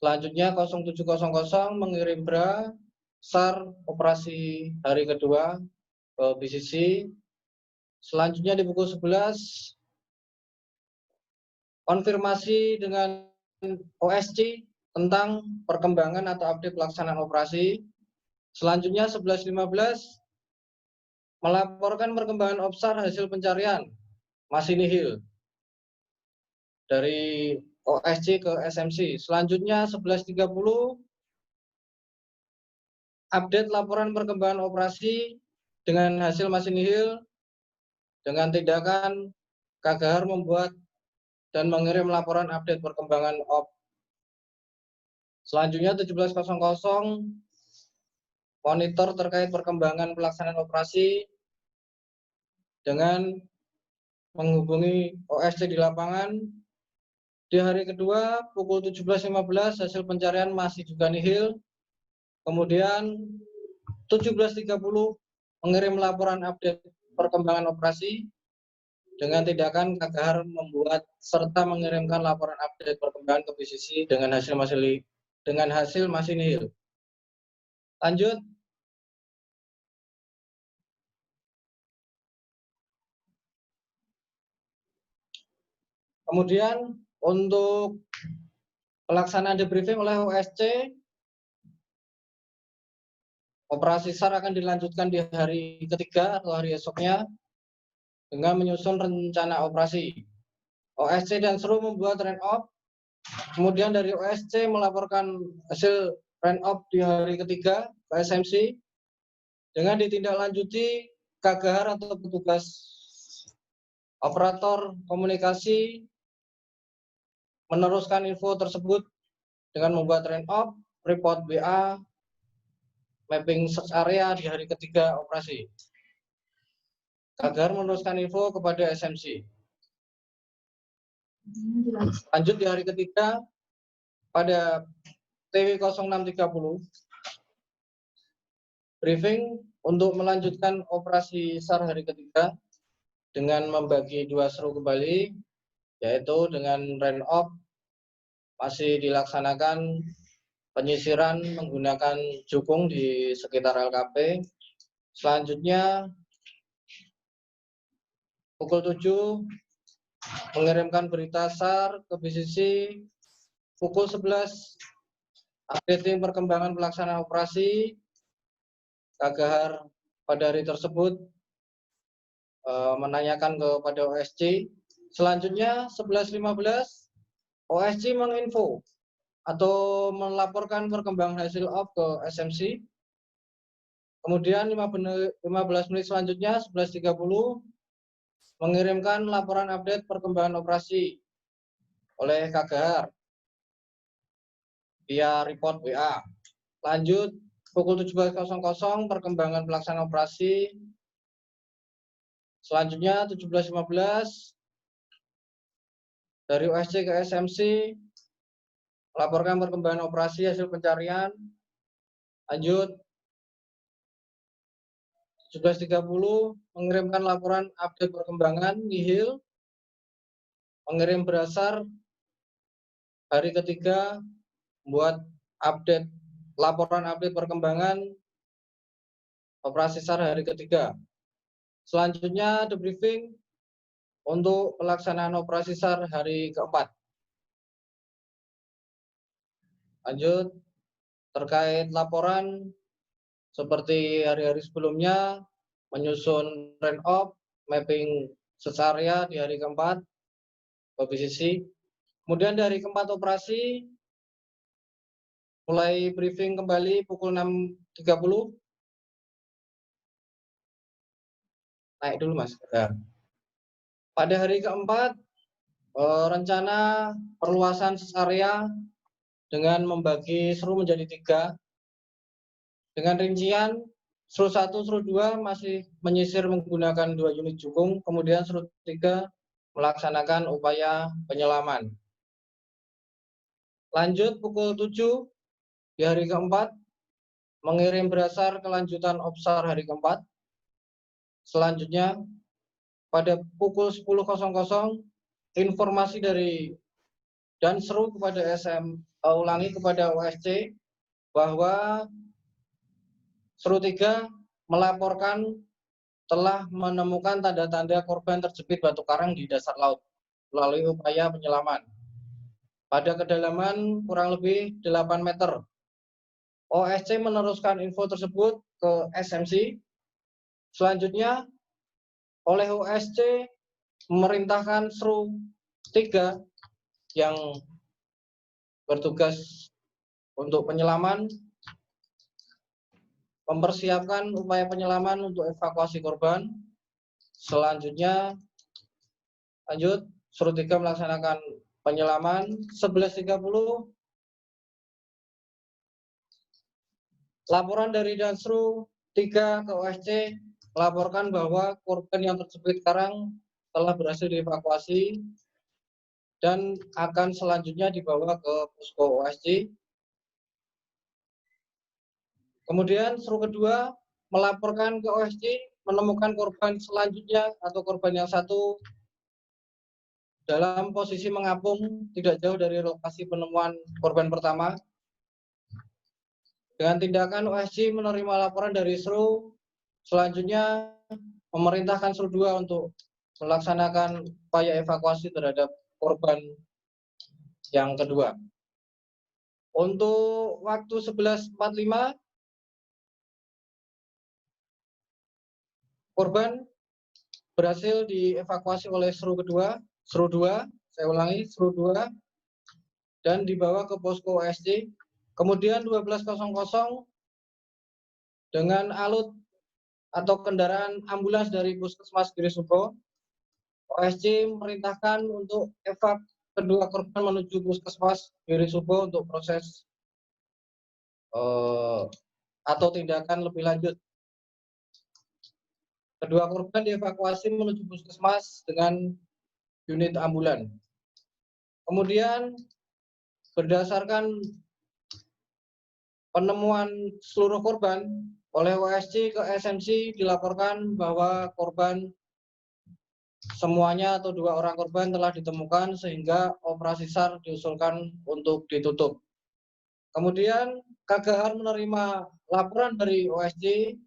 Selanjutnya 0700 mengirim BRA SAR operasi hari kedua ke BCC. Selanjutnya di pukul 11 konfirmasi dengan OSC tentang perkembangan atau update pelaksanaan operasi. Selanjutnya 11.15 melaporkan perkembangan OPSAR hasil pencarian masih nihil dari OSC ke SMC. Selanjutnya 11.30 update laporan perkembangan operasi dengan hasil masih nihil dengan tindakan KGHAR membuat dan mengirim laporan update perkembangan OP. Selanjutnya 17.00 monitor terkait perkembangan pelaksanaan operasi dengan menghubungi OSC di lapangan. Di hari kedua pukul 17.15 hasil pencarian masih juga nihil. Kemudian 17.30 mengirim laporan update perkembangan operasi dengan tindakan KGHAR membuat serta mengirimkan laporan update perkembangan ke BCC dengan hasil masih nihil. Lanjut. Kemudian untuk pelaksanaan debriefing oleh OSC, operasi SAR akan dilanjutkan di hari ketiga atau hari esoknya dengan menyusun rencana operasi. OSC dan SERU membuat REN-OP, kemudian dari OSC melaporkan hasil REN-OP di hari ketiga ke SMC dengan ditindaklanjuti KGHAR atau petugas operator komunikasi meneruskan info tersebut dengan membuat REN-OP, report BA, mapping search area di hari ketiga operasi. KGHAR meneruskan info kepada SMC. Lanjut di hari ketiga pada TW 0630 briefing untuk melanjutkan operasi SAR hari ketiga dengan membagi 2 seru kembali, yaitu dengan REN-OP masih dilaksanakan penyisiran menggunakan jukung di sekitar LKP. Selanjutnya pukul 7 mengirimkan berita SAR ke BCC. Pukul 11 updating perkembangan pelaksanaan operasi. KGHAR pada hari tersebut menanyakan kepada OSC. Selanjutnya 11.15 OSC menginfo atau melaporkan perkembangan hasil OP ke SMC. Kemudian 15 menit selanjutnya 11.30 mengirimkan laporan update perkembangan operasi oleh KGHAR via report WA. Lanjut pukul 17.00 perkembangan pelaksanaan operasi. Selanjutnya 17.15 dari OSC ke SMC melaporkan perkembangan operasi hasil pencarian. Lanjut 17.30 mengirimkan laporan update perkembangan nihil, mengirim berasar hari ketiga, membuat update laporan update perkembangan operasi SAR hari ketiga. Selanjutnya debriefing untuk pelaksanaan operasi SAR hari keempat. Lanjut terkait laporan seperti hari-hari sebelumnya, menyusun REN-OP, mapping search area di hari keempat ke BCC. Kemudian dari keempat operasi mulai briefing kembali pukul 6.30. Naik dulu Mas. Ya. Pada hari keempat rencana perluasan search area dengan membagi seru menjadi 3. Dengan rincian seru 1, seru 2 masih menyisir menggunakan 2 unit jukung, kemudian seru 3 melaksanakan upaya penyelaman. Lanjut pukul 7 Di hari keempat, mengirim berdasar kelanjutan OPSAR hari keempat. Selanjutnya, pada pukul 10.00, informasi dari dan seru kepada kepada OSC bahwa seru 3 melaporkan telah menemukan tanda-tanda korban terjepit batu karang di dasar laut melalui upaya penyelaman pada kedalaman kurang lebih 8 meter. OSC meneruskan info tersebut ke SMC. Selanjutnya, oleh OSC memerintahkan seru 3 yang bertugas untuk penyelaman mempersiapkan upaya penyelaman untuk evakuasi korban. Selanjutnya, lanjut, seru 3 melaksanakan penyelaman. 11.30, laporan dari Dansru 3 ke OSC melaporkan bahwa korban yang terjepit karang telah berhasil dievakuasi dan akan selanjutnya dibawa ke posko OSC. Kemudian seru kedua melaporkan ke OSC menemukan korban selanjutnya atau korban yang satu dalam posisi mengapung tidak jauh dari lokasi penemuan korban pertama. Dengan tindakan OSC menerima laporan dari seru, selanjutnya memerintahkan seru 2 untuk melaksanakan upaya evakuasi terhadap korban yang kedua. Untuk waktu 11.45, korban berhasil dievakuasi oleh seru 2, saya ulangi, seru 2, dan dibawa ke posko OSC. Kemudian 12.00 dengan alut atau kendaraan ambulans dari Puskesmas Giri Subo, OSC memerintahkan untuk evak kedua korban menuju Puskesmas Giri Subo untuk proses atau tindakan lebih lanjut. Kedua korban dievakuasi menuju Puskesmas dengan unit ambulan. Kemudian berdasarkan penemuan seluruh korban oleh OSC ke SMC dilaporkan bahwa korban semuanya atau 2 orang korban telah ditemukan sehingga operasi SAR diusulkan untuk ditutup. Kemudian KGHAR menerima laporan dari OSC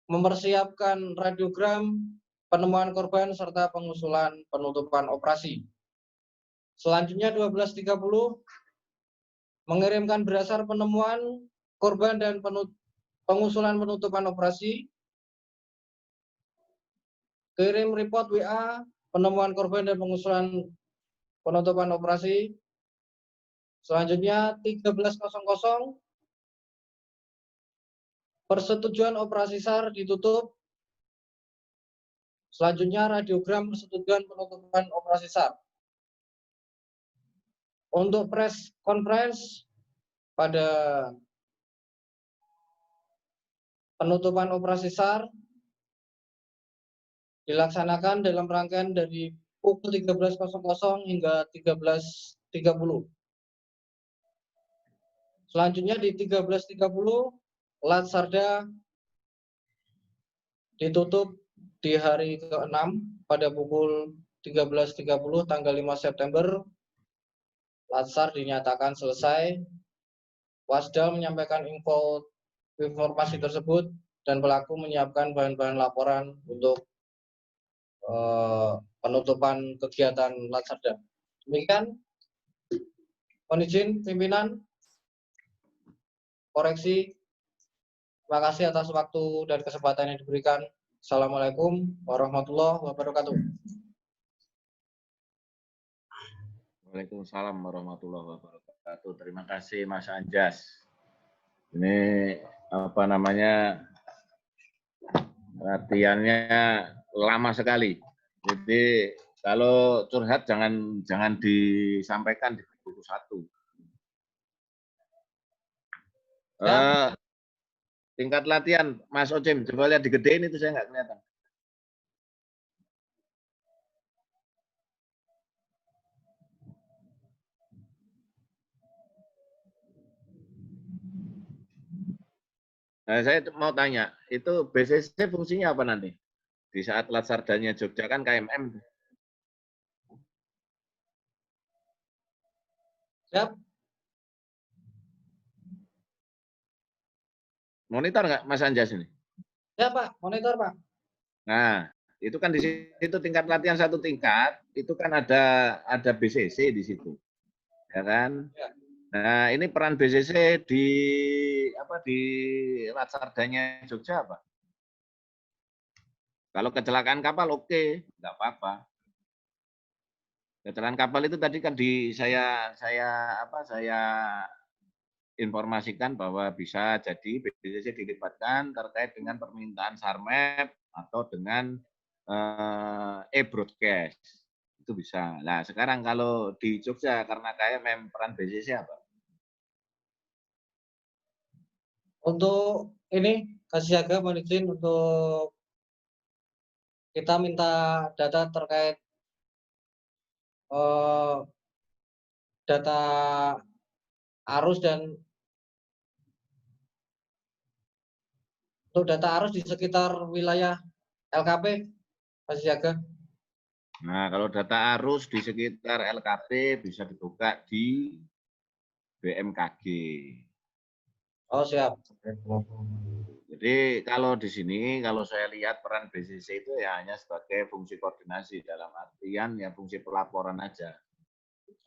mempersiapkan radiogram penemuan korban serta pengusulan penutupan operasi. Selanjutnya 12.30 mengirimkan berdasar penemuan korban dan pengusulan penutupan operasi. Kirim report WA penemuan korban dan pengusulan penutupan operasi. Selanjutnya 13.00 persetujuan operasi SAR ditutup. Selanjutnya radiogram persetujuan penutupan operasi SAR. Untuk press conference pada penutupan operasi SAR dilaksanakan dalam rangkaian dari pukul 13.00 hingga 13.30. Selanjutnya di 13.30 Latsarda ditutup di hari ke-6 pada pukul 13.30 tanggal 5 September. Latsar dinyatakan selesai. Wasdal menyampaikan informasi tersebut dan pelaku menyiapkan bahan-bahan laporan untuk penutupan kegiatan Latsarda. Demikian, mohon izin pimpinan koreksi. Terima kasih atas waktu dan kesempatan yang diberikan. Assalamualaikum warahmatullahi wabarakatuh. Waalaikumsalam warahmatullahi wabarakatuh. Terima kasih Mas Anjas. Ini apa namanya, latihannya lama sekali. Jadi kalau curhat jangan disampaikan di buku 1. Tingkat latihan Mas Ocim, coba lihat digedein itu, saya nggak kelihatan. Nah, saya mau tanya, itu BCC fungsinya apa nanti? Di saat Latsardanya Jogja kan KMM. Siap. Monitor nggak Mas Anjas ini? Ya Pak, monitor Pak. Nah, itu kan di situ tingkat latihan satu tingkat, itu kan ada BCC di situ. Ya kan? Ya. Nah, ini peran BCC di Latsardanya Jogja apa? Kalau kecelakaan kapal oke, nggak apa-apa. Kecelakaan kapal itu tadi kan saya informasikan bahwa bisa jadi BCC dilibatkan terkait dengan permintaan Sarmep atau dengan e-broadcast. Itu bisa. Nah, sekarang kalau di Jogja karena KMM peran BCC apa? Untuk ini kasih jaga mohon izin untuk kita minta data terkait data arus dan untuk data arus di sekitar wilayah LKP kasih jaga. Nah, kalau data arus di sekitar LKP bisa dibuka di BMKG. Oh siap. Jadi kalau di sini, kalau saya lihat peran BCC itu ya hanya sebagai fungsi koordinasi dalam artian ya fungsi pelaporan aja.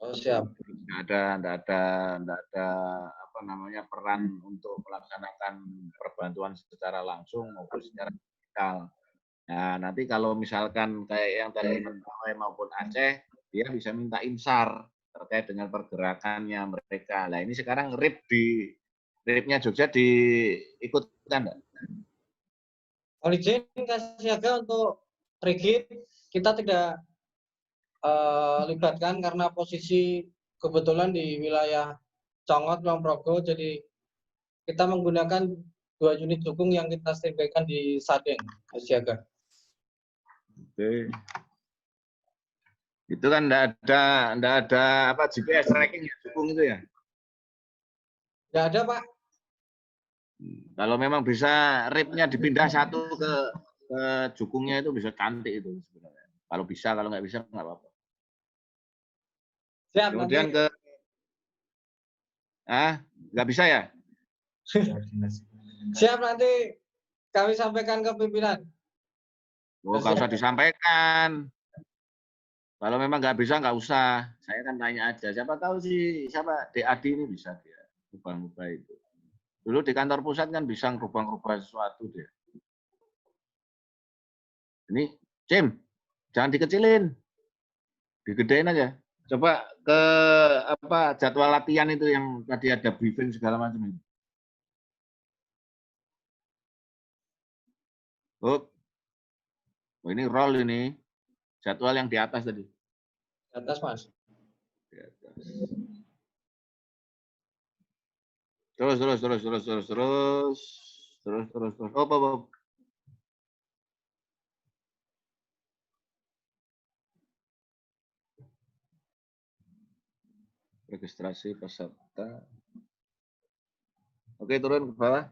Oh siap. Nggak ada apa namanya peran untuk melaksanakan perbantuan secara langsung maupun secara digital. Nah, nanti kalau misalkan kayak yang tadi Mentawai maupun Aceh, dia bisa minta insar terkait dengan pergerakannya mereka. Nah, ini sekarang RIP-nya Jogja diikutkan enggak? Mohon izin kasih jaga untuk rigid kita tidak libatkan karena posisi kebetulan di wilayah Congot, Kulon Progo, jadi kita menggunakan 2 unit dukung yang kita standbykan di Sadeng, siaga. Oke. Itu kan enggak ada apa GPS tracking ya dukung itu ya? Enggak ada, Pak. Kalau memang bisa RIP-nya dipindah satu ke jukungnya itu bisa cantik itu sebenarnya. Kalau bisa, kalau nggak bisa nggak apa-apa. Siap, Kemudian nanti. Nggak bisa ya? Siap, nanti kami sampaikan ke pimpinan. Oh, nggak usah disampaikan. Kalau memang nggak bisa, nggak usah. Saya kan tanya aja. Siapa tahu sih, siapa DAD ini bisa dia rubah-rubah itu. Dulu di kantor pusat kan bisa ngerubah-rubah sesuatu dia. Ini, Cim, jangan dikecilin. Digedein aja. Coba ke apa jadwal latihan itu yang tadi ada briefing segala macam itu. Oh, ini roll ini. Jadwal yang di atas tadi. Di atas, Mas. Di atas. Terus. Oh. Registrasi peserta. Oke, turun ke bawah.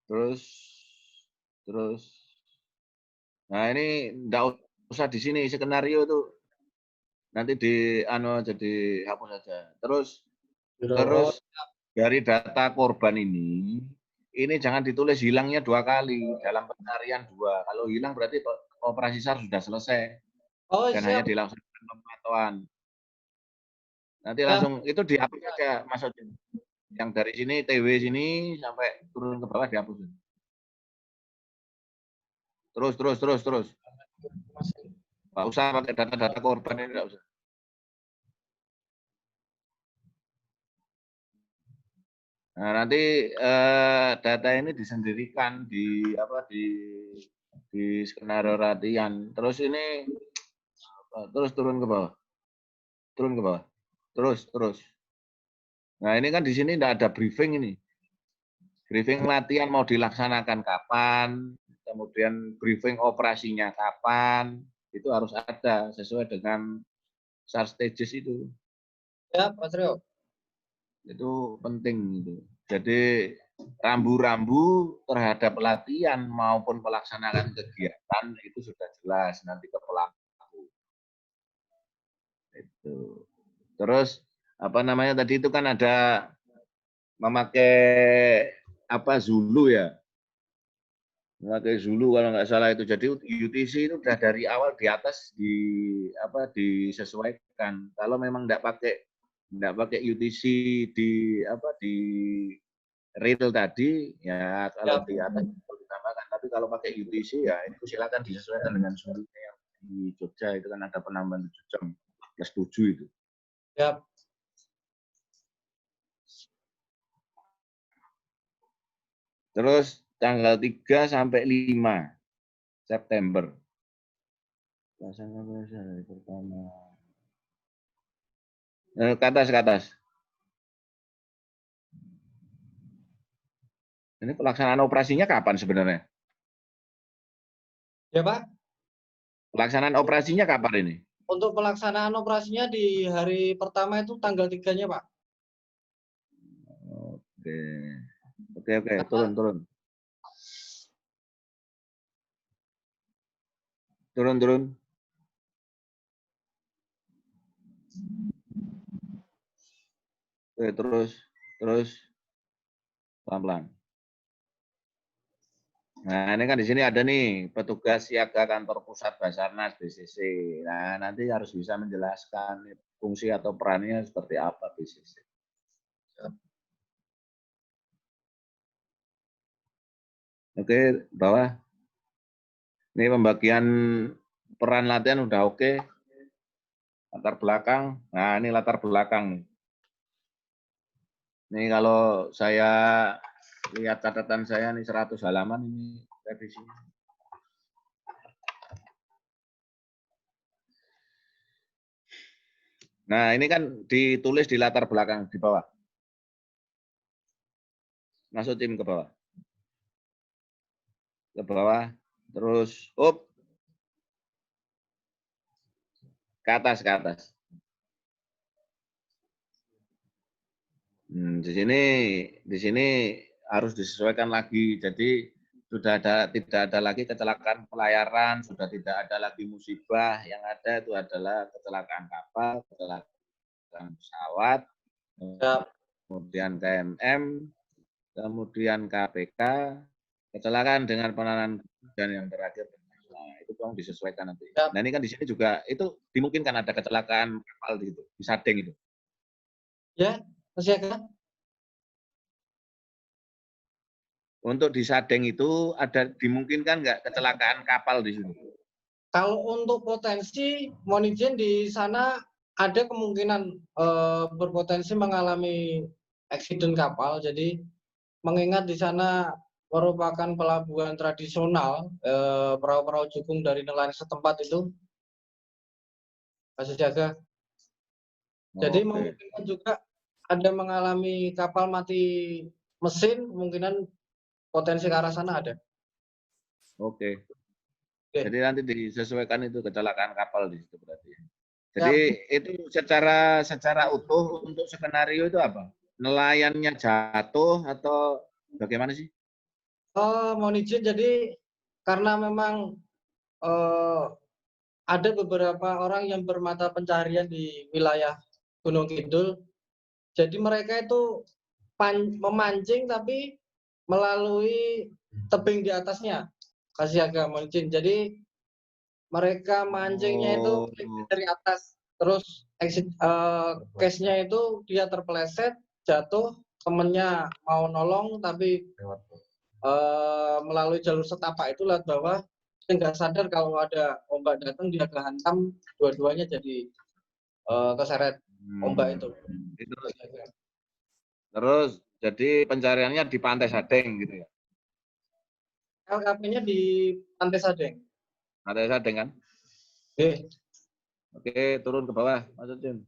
Terus. Nah, ini enggak usah di sini skenario itu nanti jadi hapus saja. Terus dari data korban ini jangan ditulis hilangnya 2 kali dalam pencarian 2. Kalau hilang berarti operasi SAR sudah selesai. Oh, dan siap. hanya dilaksanakan pemantauan. Nanti langsung itu dihapus aja Mas Odin. Yang dari sini TW sini sampai turun ke bawah dihapus. Terus. Nggak usah pakai data-data korban ini, nggak usah. Nah, nanti data ini disendirikan di skenario latihan. Terus ini terus turun ke bawah. Terus. Nah, ini kan di sini tidak ada briefing ini. Briefing latihan mau dilaksanakan kapan, kemudian briefing operasinya kapan, itu harus ada sesuai dengan SAR stages itu. Ya, Pak Trio. Itu penting itu. Jadi rambu-rambu terhadap pelatihan maupun pelaksanaan kegiatan itu sudah jelas nanti ke pelaku. Itu. Terus apa namanya tadi itu kan ada memakai apa Zulu ya. Memakai Zulu kalau nggak salah itu. Jadi UTC itu udah dari awal di atas disesuaikan. Kalau memang nggak pakai UTC di real tadi ya kalau di atas perlu ditambahkan. Tapi kalau pakai UTC ya itu silakan disesuaikan dengan Zulunya yang di Jogja itu kan ada penambahan 7 jam plus 7 itu. Siap. Terus tanggal 3 sampai 5 September. Pelaksanaan hari pertama. Ke atas. Ini pelaksanaan operasinya kapan sebenarnya? Ya Pak, Pelaksanaan operasinya kapan ini? untuk pelaksanaan operasinya di hari pertama itu tanggal 3-nya Pak. Oke, turun. Oke, terus pelan-pelan. Nah, ini kan di sini ada nih petugas siaga kantor pusat Basarnas BCC. Nah, nanti harus bisa menjelaskan fungsi atau perannya seperti apa BCC. Oke, bawah. Ini pembagian peran latihan udah oke. Latar belakang. Nah, ini latar belakang. Ini kalau saya lihat catatan saya nih 100 halaman ini revisinya. Nah, ini kan ditulis di latar belakang di bawah. Masuk tim ke bawah. Ke bawah, terus up. Ke atas. Di sini harus disesuaikan lagi. Jadi tidak ada lagi kecelakaan pelayaran, sudah tidak ada lagi musibah. Yang ada itu adalah kecelakaan kapal, kecelakaan pesawat, kemudian KMM, kemudian KPK, kecelakaan dengan penanganan dan yang terakhir. Nah, itu tolong disesuaikan nanti. Nah, ini kan di sini juga itu dimungkinkan ada kecelakaan kapal di situ, di Sadeng itu. Ya, siaga. Untuk di Sadeng itu ada dimungkinkan nggak kecelakaan kapal di situ? Kalau untuk potensi, mohon izin di sana ada kemungkinan berpotensi mengalami eksiden kapal. Jadi mengingat di sana merupakan pelabuhan tradisional, perahu-perahu jukung dari nelayan setempat itu, masih jaga. Jadi memungkinkan juga ada mengalami kapal mati mesin, kemungkinan potensi ke arah sana ada. Oke. Jadi nanti disesuaikan itu kecelakaan kapal di situ berarti. Jadi itu secara utuh untuk skenario itu apa? Nelayannya jatuh atau bagaimana sih? Mohon izin, jadi karena memang ada beberapa orang yang bermata pencaharian di wilayah Gunung Kidul. Jadi mereka itu memancing tapi melalui tebing di atasnya. Kasih agak mohon izin. Jadi mereka mancingnya itu dari atas, terus case-nya itu dia terpeleset, jatuh, temennya mau nolong tapi melalui jalur setapak itu lihat bawah, dia nggak sadar kalau ada ombak datang, dia kehantam, dua-duanya jadi keseret ombak itu. Terus jadi pencariannya di Pantai Sadeng gitu ya? LKP-nya di Pantai Sadeng. Pantai Sadeng kan? Oke, turun ke bawah, Mas Jun.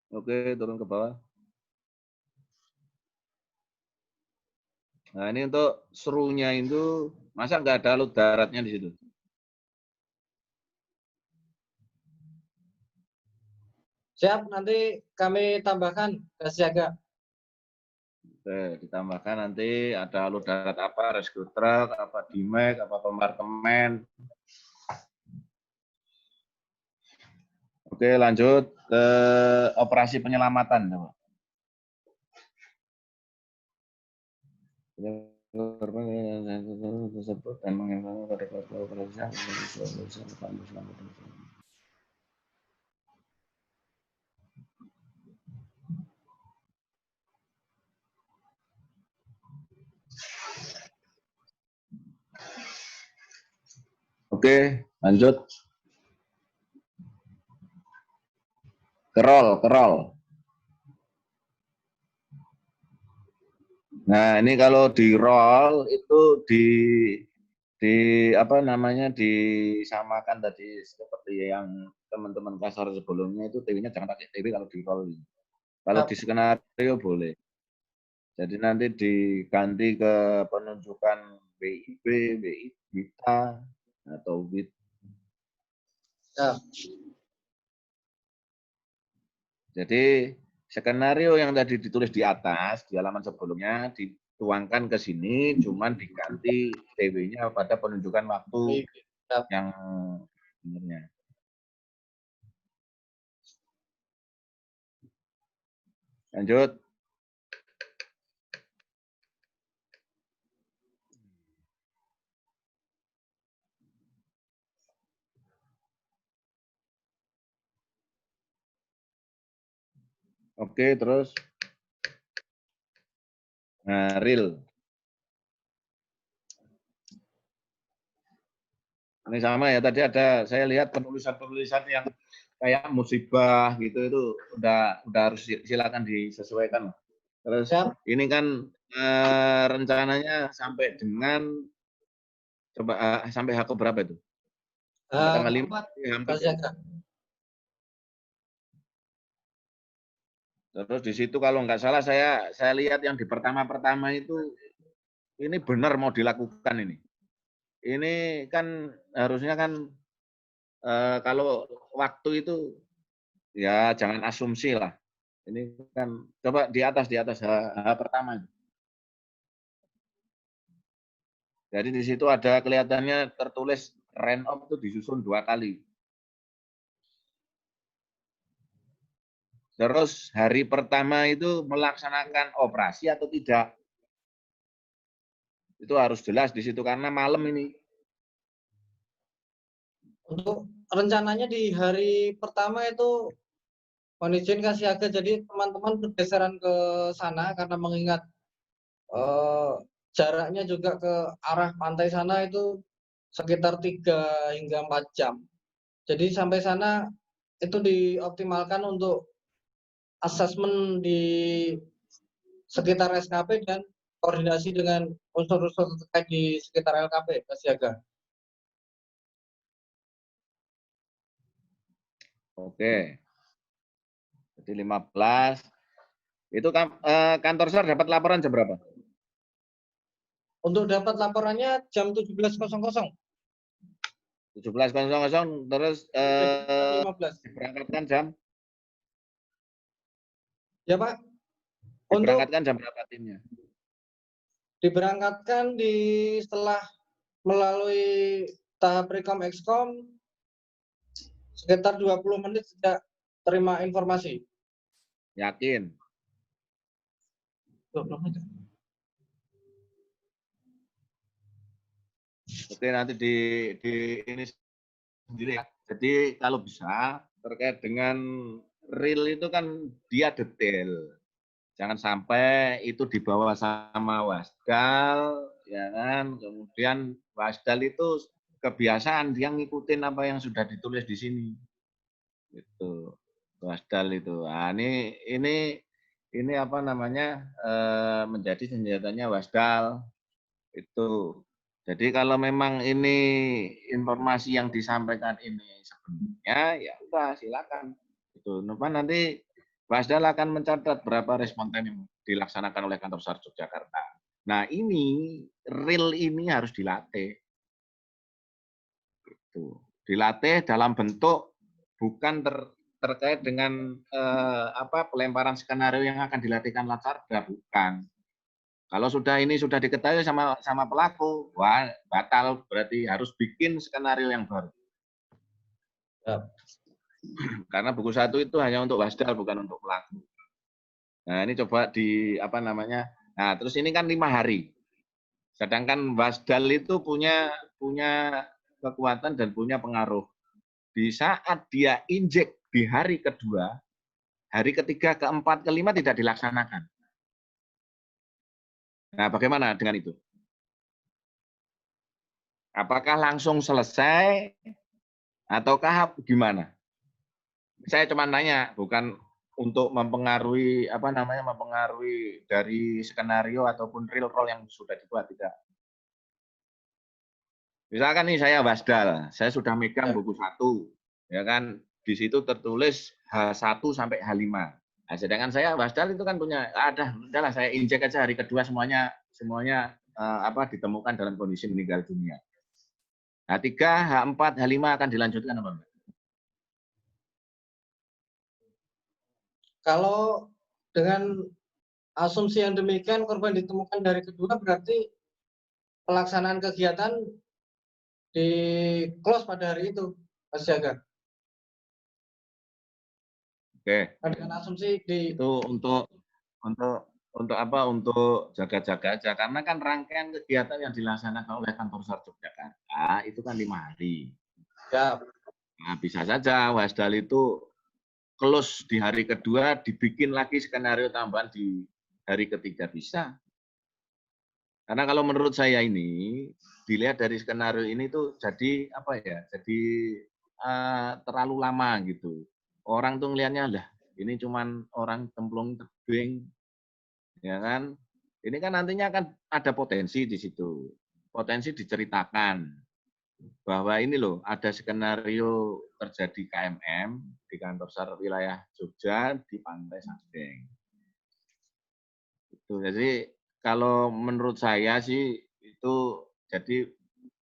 Oke, turun ke bawah. Nah, ini untuk serunya itu, masa nggak ada alur daratnya di situ? Siap, nanti kami tambahkan gas siaga. Oke, ditambahkan nanti ada alur darat apa, rescue truck, apa dimek, apa kompartemen. Oke, lanjut ke operasi penyelamatan. Tersebut dan mengingatkan pada operasi. Oke, lanjut. Kerol. Nah, ini kalau di roll itu di apa namanya disamakan tadi seperti yang teman-teman kasar sebelumnya itu TV-nya jangan pakai TV kalau di roll. Kalau di skenario boleh. Jadi nanti diganti ke penunjukan BIP, WITA atau WIT. Ya. Jadi skenario yang tadi ditulis di atas di halaman sebelumnya dituangkan ke sini, cuman diganti TW-nya pada penunjukan waktu yang sebenarnya. Lanjut. Oke, terus. Nah, real. Ini sama ya, tadi ada saya lihat penulisan-penulisan yang kayak musibah gitu itu udah harus silakan disesuaikan. Terus ini kan rencananya sampai dengan coba sampai H berapa itu? Tanggal 5. Terus di situ kalau nggak salah saya lihat yang di pertama itu ini benar mau dilakukan ini. Ini kan harusnya kan kalau waktu itu ya jangan asumsi lah. Ini kan coba di atas H pertama. Jadi di situ ada kelihatannya tertulis rain off itu disusun 2 kali. Terus hari pertama itu melaksanakan operasi atau tidak? Itu harus jelas di situ karena malam ini. Untuk rencananya di hari pertama itu mohon izin kasih siaga, jadi teman-teman bergeseran ke sana karena mengingat jaraknya juga ke arah pantai sana itu sekitar 3 hingga 4 jam. Jadi sampai sana itu dioptimalkan untuk asesmen di sekitar SKP dan koordinasi dengan unsur-unsur terkait di sekitar LKP, Mas Siaga. Oke. Jadi 15. Itu kantor SAR dapat laporan jam berapa? Untuk dapat laporannya jam 17.00. 17.00 terus diberangkatkan jam? Ya Pak. Diberangkatkan jam berapa timnya? Diberangkatkan setelah melalui tahap Rekom Exkom sekitar 20 menit sudah terima informasi. Yakin? 20 menit. Oke, nanti di ini sendiri ya. Jadi kalau bisa terkait dengan real itu kan dia detail. Jangan sampai itu dibawa sama Wasdal, ya kan? Kemudian Wasdal itu kebiasaan dia ngikutin apa yang sudah ditulis di sini. Itu Wasdal itu. Nah, ini apa namanya menjadi senjatanya Wasdal itu. Jadi kalau memang ini informasi yang disampaikan ini sebenarnya, ya udah silakan. Itu nanti Wasdal akan mencatat berapa respon time yang dilaksanakan oleh kantor SAR Yogyakarta. Nah ini real ini harus dilatih. Gitu. Dilatih dalam bentuk bukan terkait dengan pelemparan skenario yang akan dilatihkan Latsarda, bukan. Kalau ini sudah diketahui sama pelaku, wah batal, berarti harus bikin skenario yang baru. Ya. Karena buku 1 itu hanya untuk wasdal, bukan untuk pelaku. Nah ini coba nah terus ini kan 5 hari. Sedangkan wasdal itu punya kekuatan dan punya pengaruh. Di saat dia injek di hari kedua, hari ketiga, keempat, kelima tidak dilaksanakan. Nah, bagaimana dengan itu? Apakah langsung selesai ataukah gimana? Saya cuma nanya, bukan untuk mempengaruhi mempengaruhi dari skenario ataupun real role yang sudah dibuat, tidak. Misalkan nih saya wasdal, saya sudah megang buku 1, ya kan? Di situ tertulis H1 sampai H5. Nah, sedangkan saya wasdal itu kan punya udahlah saya injek aja hari kedua semuanya ditemukan dalam kondisi meninggal dunia. H3, H4, H5 akan dilanjutkan apa enggak? Kalau dengan asumsi yang demikian korban ditemukan dari kedua, berarti pelaksanaan kegiatan di close pada hari itu, Mas Jaga. Oke. Dengan asumsi itu untuk jaga-jaga aja, karena kan rangkaian kegiatan yang dilaksanakan oleh Kantor SAR Yogyakarta itu kan 5 hari. Ya. Nah, bisa saja wasdal itu close di hari kedua, dibikin lagi skenario tambahan di hari ketiga, bisa. Karena kalau menurut saya ini dilihat dari skenario ini tuh jadi terlalu lama gitu. Orang tuh ngelihatnya lah ini cuman orang cemplung tebing, ya kan? Ini kan nantinya akan ada potensi di situ. Potensi diceritakan bahwa ini loh ada skenario terjadi KMM di Kantor SAR wilayah Jogja di Pantai Sageng. Itu jadi kalau menurut saya sih itu jadi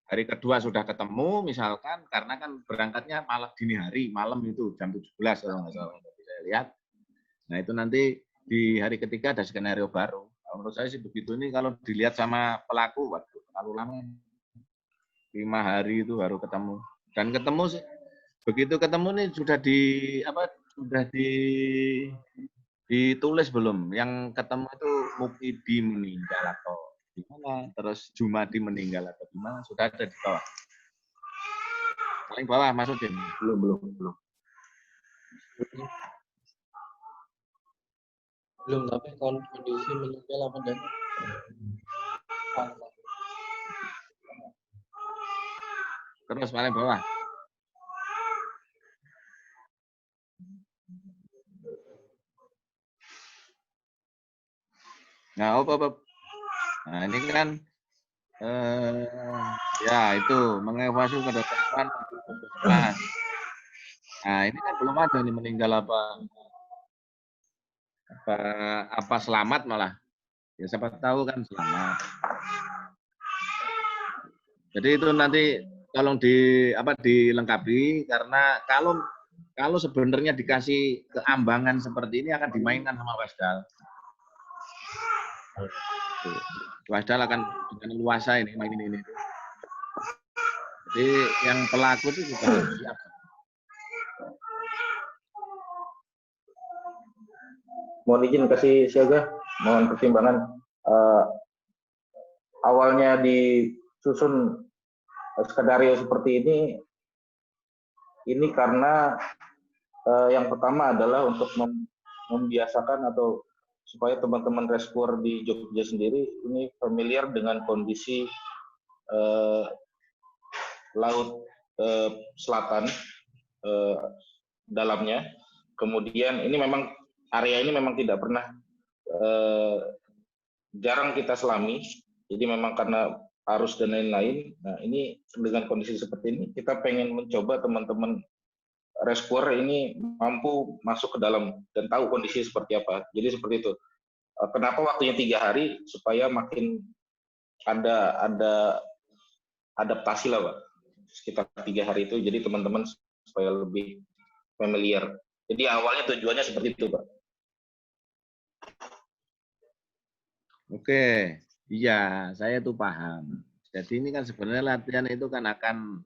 hari kedua sudah ketemu misalkan, karena kan berangkatnya malam dini hari, malam itu jam 17 kalau nggak salah saya lihat. Nah itu nanti di hari ketiga ada skenario baru. Kalau menurut saya sih begitu. Ini kalau dilihat sama pelaku, waduh terlalu lama. 5 hari itu baru ketemu. Dan ketemu begitu ketemu nih sudah ditulis belum? Yang ketemu itu Mukidi meninggal atau gimana? Terus Jumadi meninggal atau gimana? Sudah ada di bawah. Paling bawah masukin. Belum. Belum, tapi kondisi meninggal apa dan terus paling bawah. Nah, nah ini kan ya itu mengevaluasi ke depan. Nah ini kan belum ada nih meninggal apa selamat malah. Ya siapa tahu kan selamat. Jadi itu nanti tolong dilengkapi, karena kalau sebenarnya dikasih keambangan seperti ini akan dimainkan sama wasdal. Wasdal akan dengan luasa ini mainin ini. Jadi yang pelaku itu juga harus siap. Mohon izin kasih siaga, mohon pertimbangan. Awalnya disusun skenario seperti ini karena yang pertama adalah untuk membiasakan atau supaya teman-teman rescuer di Jogja sendiri ini familiar dengan kondisi laut selatan dalamnya. Kemudian ini memang area ini memang tidak pernah jarang kita selami. Jadi memang karena arus dan lain-lain. Nah ini dengan kondisi seperti ini kita pengen mencoba teman-teman rescuer ini mampu masuk ke dalam dan tahu kondisi seperti apa. Jadi seperti itu. Kenapa waktunya 3 hari? Supaya makin ada adaptasi lah, Pak. Sekitar 3 hari itu, jadi teman-teman supaya lebih familiar. Jadi awalnya tujuannya seperti itu, Pak. Oke, iya, saya tuh paham. Jadi ini kan sebenarnya latihan itu kan akan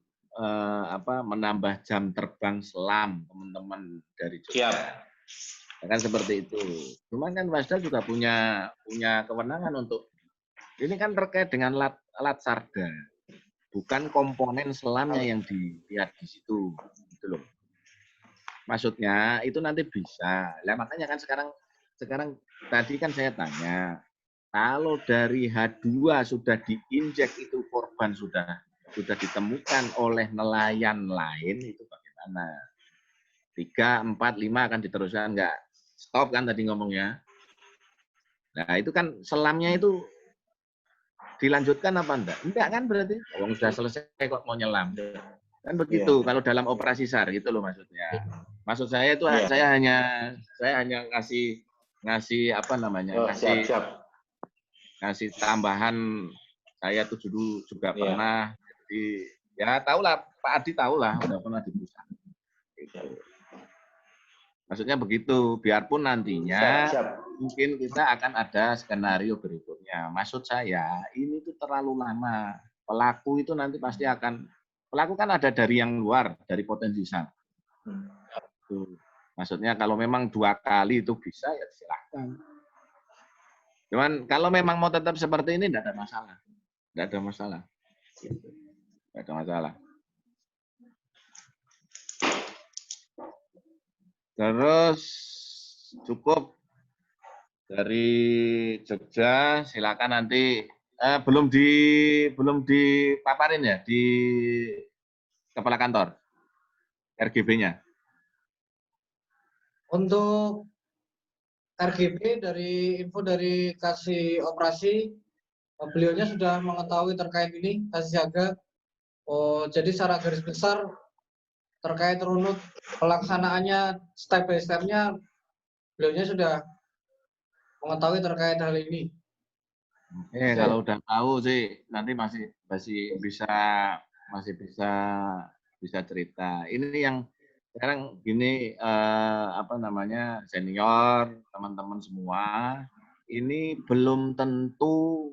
menambah jam terbang selam teman-teman dari Jogja. Siap. Kan seperti itu. Cuman kan Wasda juga punya kewenangan untuk ini kan terkait dengan alat sarda, bukan komponen selamnya yang dilihat di situ, gitu loh. Maksudnya itu nanti bisa. Lah makanya kan sekarang tadi kan saya tanya, kalau dari H2 sudah diinjek itu korban sudah ditemukan oleh nelayan lain itu bagaimana? 3, 4, 5 akan diteruskan enggak? Stop kan tadi ngomongnya. Nah itu kan selamnya itu dilanjutkan apa enggak? Enggak kan berarti? Wong sudah selesai kok mau nyelam. Kan begitu kalau dalam operasi SAR gitu loh maksudnya. Maksud saya itu saya hanya ngasih apa namanya? Ngasih tambahan. Saya tuh dulu juga pernah jadi ya tahulah Pak Adi tahulah udah pernah di pusat. Gitu. Maksudnya begitu, biarpun nantinya mungkin kita akan ada skenario berikutnya. Maksud saya, ini tuh terlalu lama. Pelaku itu nanti pasti pelaku kan ada dari yang luar, dari potensi SAR. Maksudnya kalau memang 2 kali itu bisa, ya silahkan. Cuman kalau memang mau tetap seperti ini, tidak ada masalah. Tidak ada masalah. Tidak ada masalah. Terus cukup dari Jogja, silakan nanti belum dipaparin ya di kepala kantor RGB-nya. Untuk RGB dari info dari kasih operasi, beliaunya sudah mengetahui terkait ini kasih jaga. Jadi secara garis besar terkait runut pelaksanaannya step by step-nya beliaunya sudah mengetahui terkait hal ini. Kalau udah tahu sih nanti masih bisa cerita. Ini yang sekarang gini senior teman-teman semua ini belum tentu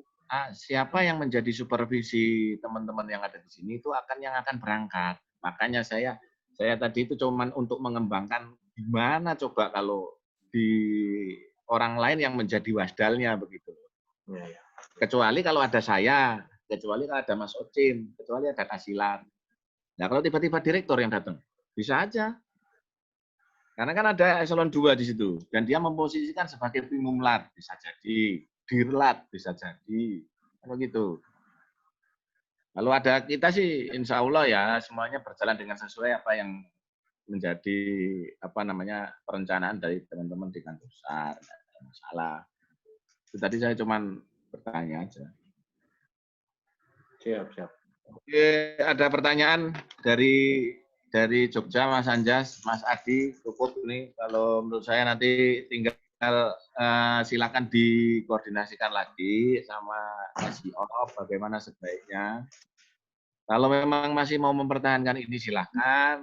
siapa yang menjadi supervisi teman-teman yang ada di sini itu yang akan berangkat. Makanya saya tadi itu cuman untuk mengembangkan gimana coba kalau di orang lain yang menjadi wasdalnya begitu. Kecuali kalau ada saya, kecuali kalau ada Mas Ocim, kecuali ada Kasilan. Nah kalau tiba-tiba direktur yang datang, bisa aja. Karena kan ada eselon 2 di situ. Dan dia memposisikan sebagai Pimumlat, bisa jadi. Dirlat, bisa jadi. Kalau gitu. Kalau ada kita sih, insya Allah ya semuanya berjalan dengan sesuai apa yang menjadi perencanaan dari teman-teman di kantor besar. Tidak ada masalah. Itu tadi saya cuman bertanya aja. Siap. Oke, ada pertanyaan dari Jogja, Mas Anjas, Mas Adi, cukup nih. Kalau menurut saya nanti tinggal silakan dikoordinasikan lagi sama SIO bagaimana sebaiknya. Kalau memang masih mau mempertahankan ini silahkan,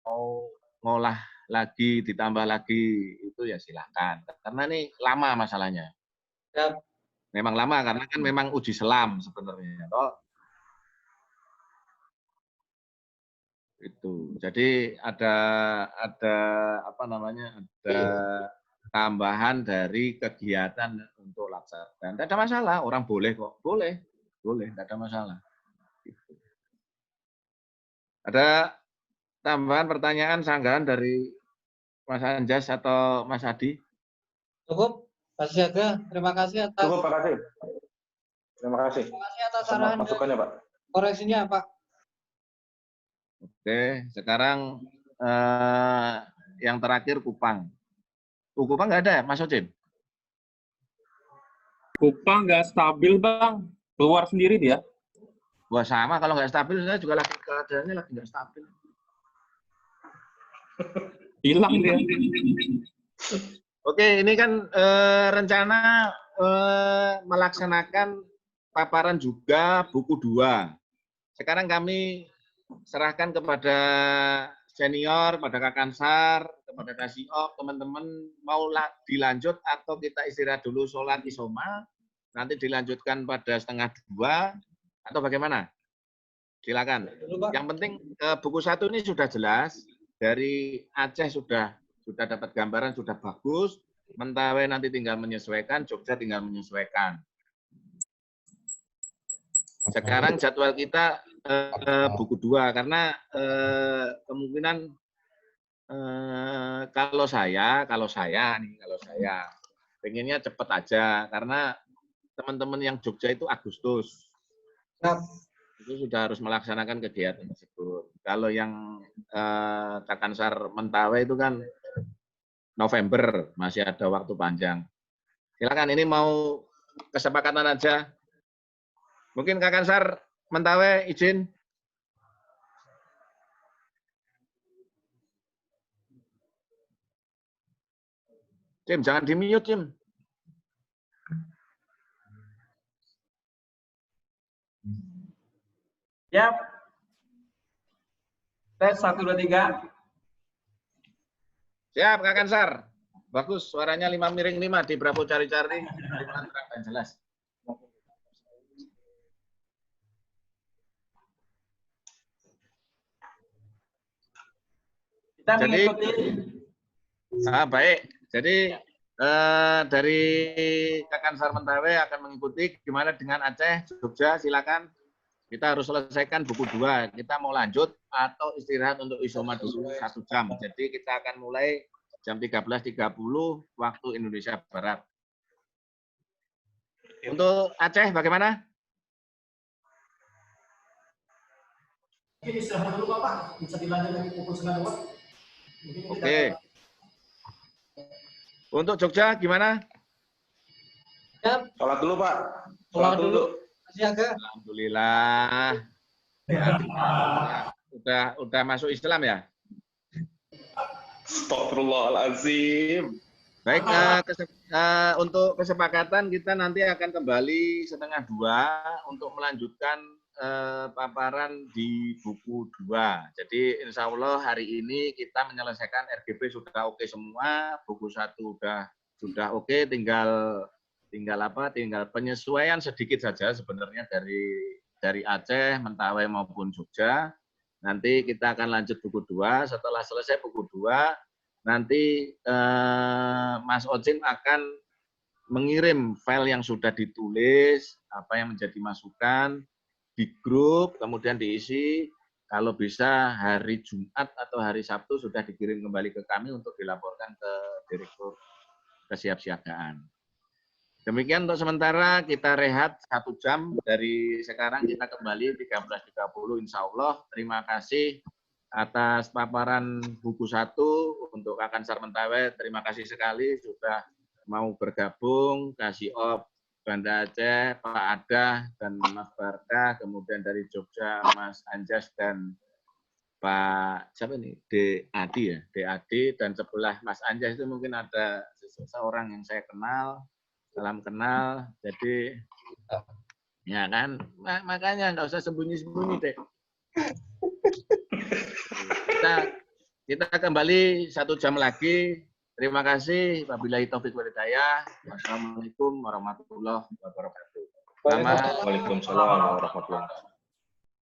mau ngolah lagi, ditambah lagi itu ya silahkan. Karena ini lama masalahnya. Ya. Memang lama karena kan memang uji selam sebenarnya. Itu. Jadi ada tambahan dari kegiatan untuk laksar. Dan tidak ada masalah, orang boleh kok. Boleh, tidak ada masalah. Gitu. Ada tambahan pertanyaan sanggahan dari Mas Anjas atau Mas Adi? Cukup, Pak Siaga. Terima kasih atas. Cukup, Pak Kasih. Terima kasih. Terima kasih atas saran masukannya, Pak. Koreksinya, Pak. Oke, sekarang yang terakhir Kupang. Kupang nggak ada, Mas Ocim? Kupang nggak stabil, Bang. Keluar sendiri dia. Wah sama, kalau nggak stabil, saya juga keadaannya lagi nggak stabil. Hilang dia. Oke, ini kan rencana melaksanakan paparan juga buku 2. Sekarang kami serahkan kepada senior, pada Kak Kansar, kepada Kasiop, teman-teman mau dilanjut atau kita istirahat dulu sholat isoma, nanti dilanjutkan pada 1:30 atau bagaimana? Silakan. Yang penting buku 1 ini sudah jelas, dari Aceh sudah dapat gambaran, sudah bagus, Mentawai nanti tinggal menyesuaikan, Jogja tinggal menyesuaikan. Sekarang jadwal kita buku 2 karena kemungkinan kalau saya pengennya cepat aja karena teman-teman yang Jogja itu Agustus. Itu sudah harus melaksanakan kegiatan tersebut. Kalau yang Kak Kansar Mentawai itu kan November, masih ada waktu panjang. Silakan, ini mau kesepakatan aja. Mungkin Kak Kansar Mentawai izin. Cim, jangan di-mute, Cim. Siap. Tes 1, 2, 3. Siap, Kak Kansar. Bagus, suaranya 5-5 di Bravo cari-cari. Terang dan jelas. Kita mengikuti. Baik. Jadi dari Kak Kansar Mentawai akan mengikuti gimana dengan Aceh, Jogja, silakan. Kita harus selesaikan buku 2. Kita mau lanjut atau istirahat untuk isoma dulu 1 jam. Jadi kita akan mulai jam 13.30 waktu Indonesia Barat. Untuk Aceh bagaimana? Mungkin istirahat dulu Bapak, bisa dilanjut lagi pukul 9. Oke. Untuk Jogja gimana? Sholat dulu Pak. Sholat dulu. Alhamdulillah. Udah masuk Islam ya? Astagfirullahaladzim. Baik, untuk kesepakatan kita nanti akan kembali 1:30 untuk melanjutkan paparan di buku 2. Jadi insya Allah hari ini kita menyelesaikan RGP sudah oke semua, buku 1 sudah oke, tinggal penyesuaian sedikit saja sebenarnya dari Aceh, Mentawai maupun Jogja. Nanti kita akan lanjut buku 2. Setelah selesai buku 2, nanti Mas Ocin akan mengirim file yang sudah ditulis, apa yang menjadi masukan di grup, kemudian diisi. Kalau bisa hari Jumat atau hari Sabtu sudah dikirim kembali ke kami untuk dilaporkan ke Direktur Kesiapsiagaan. Demikian untuk sementara, kita rehat 1 jam. Dari sekarang kita kembali 13.30 insya Allah. Terima kasih atas paparan buku 1 untuk Kak Kansar Mentawai. Terima kasih sekali sudah mau bergabung. Kasiop Banda Aceh, Pak Adah, dan Mas Barkah. Kemudian dari Jogja, Mas Anjas dan Pak siapa nih? DAD ya, DAD, dan sebelah Mas Anjas itu mungkin ada seseorang yang saya kenal. Salam kenal, jadi ya kan, makanya nggak usah sembunyi-sembunyi deh. Kita kembali 1 jam lagi. Terima kasih. Wabillahi taufiq wal hidayah. Wassalamualaikum warahmatullahi wabarakatuh. Waalaikumsalam warahmatullahi wabarakatuh.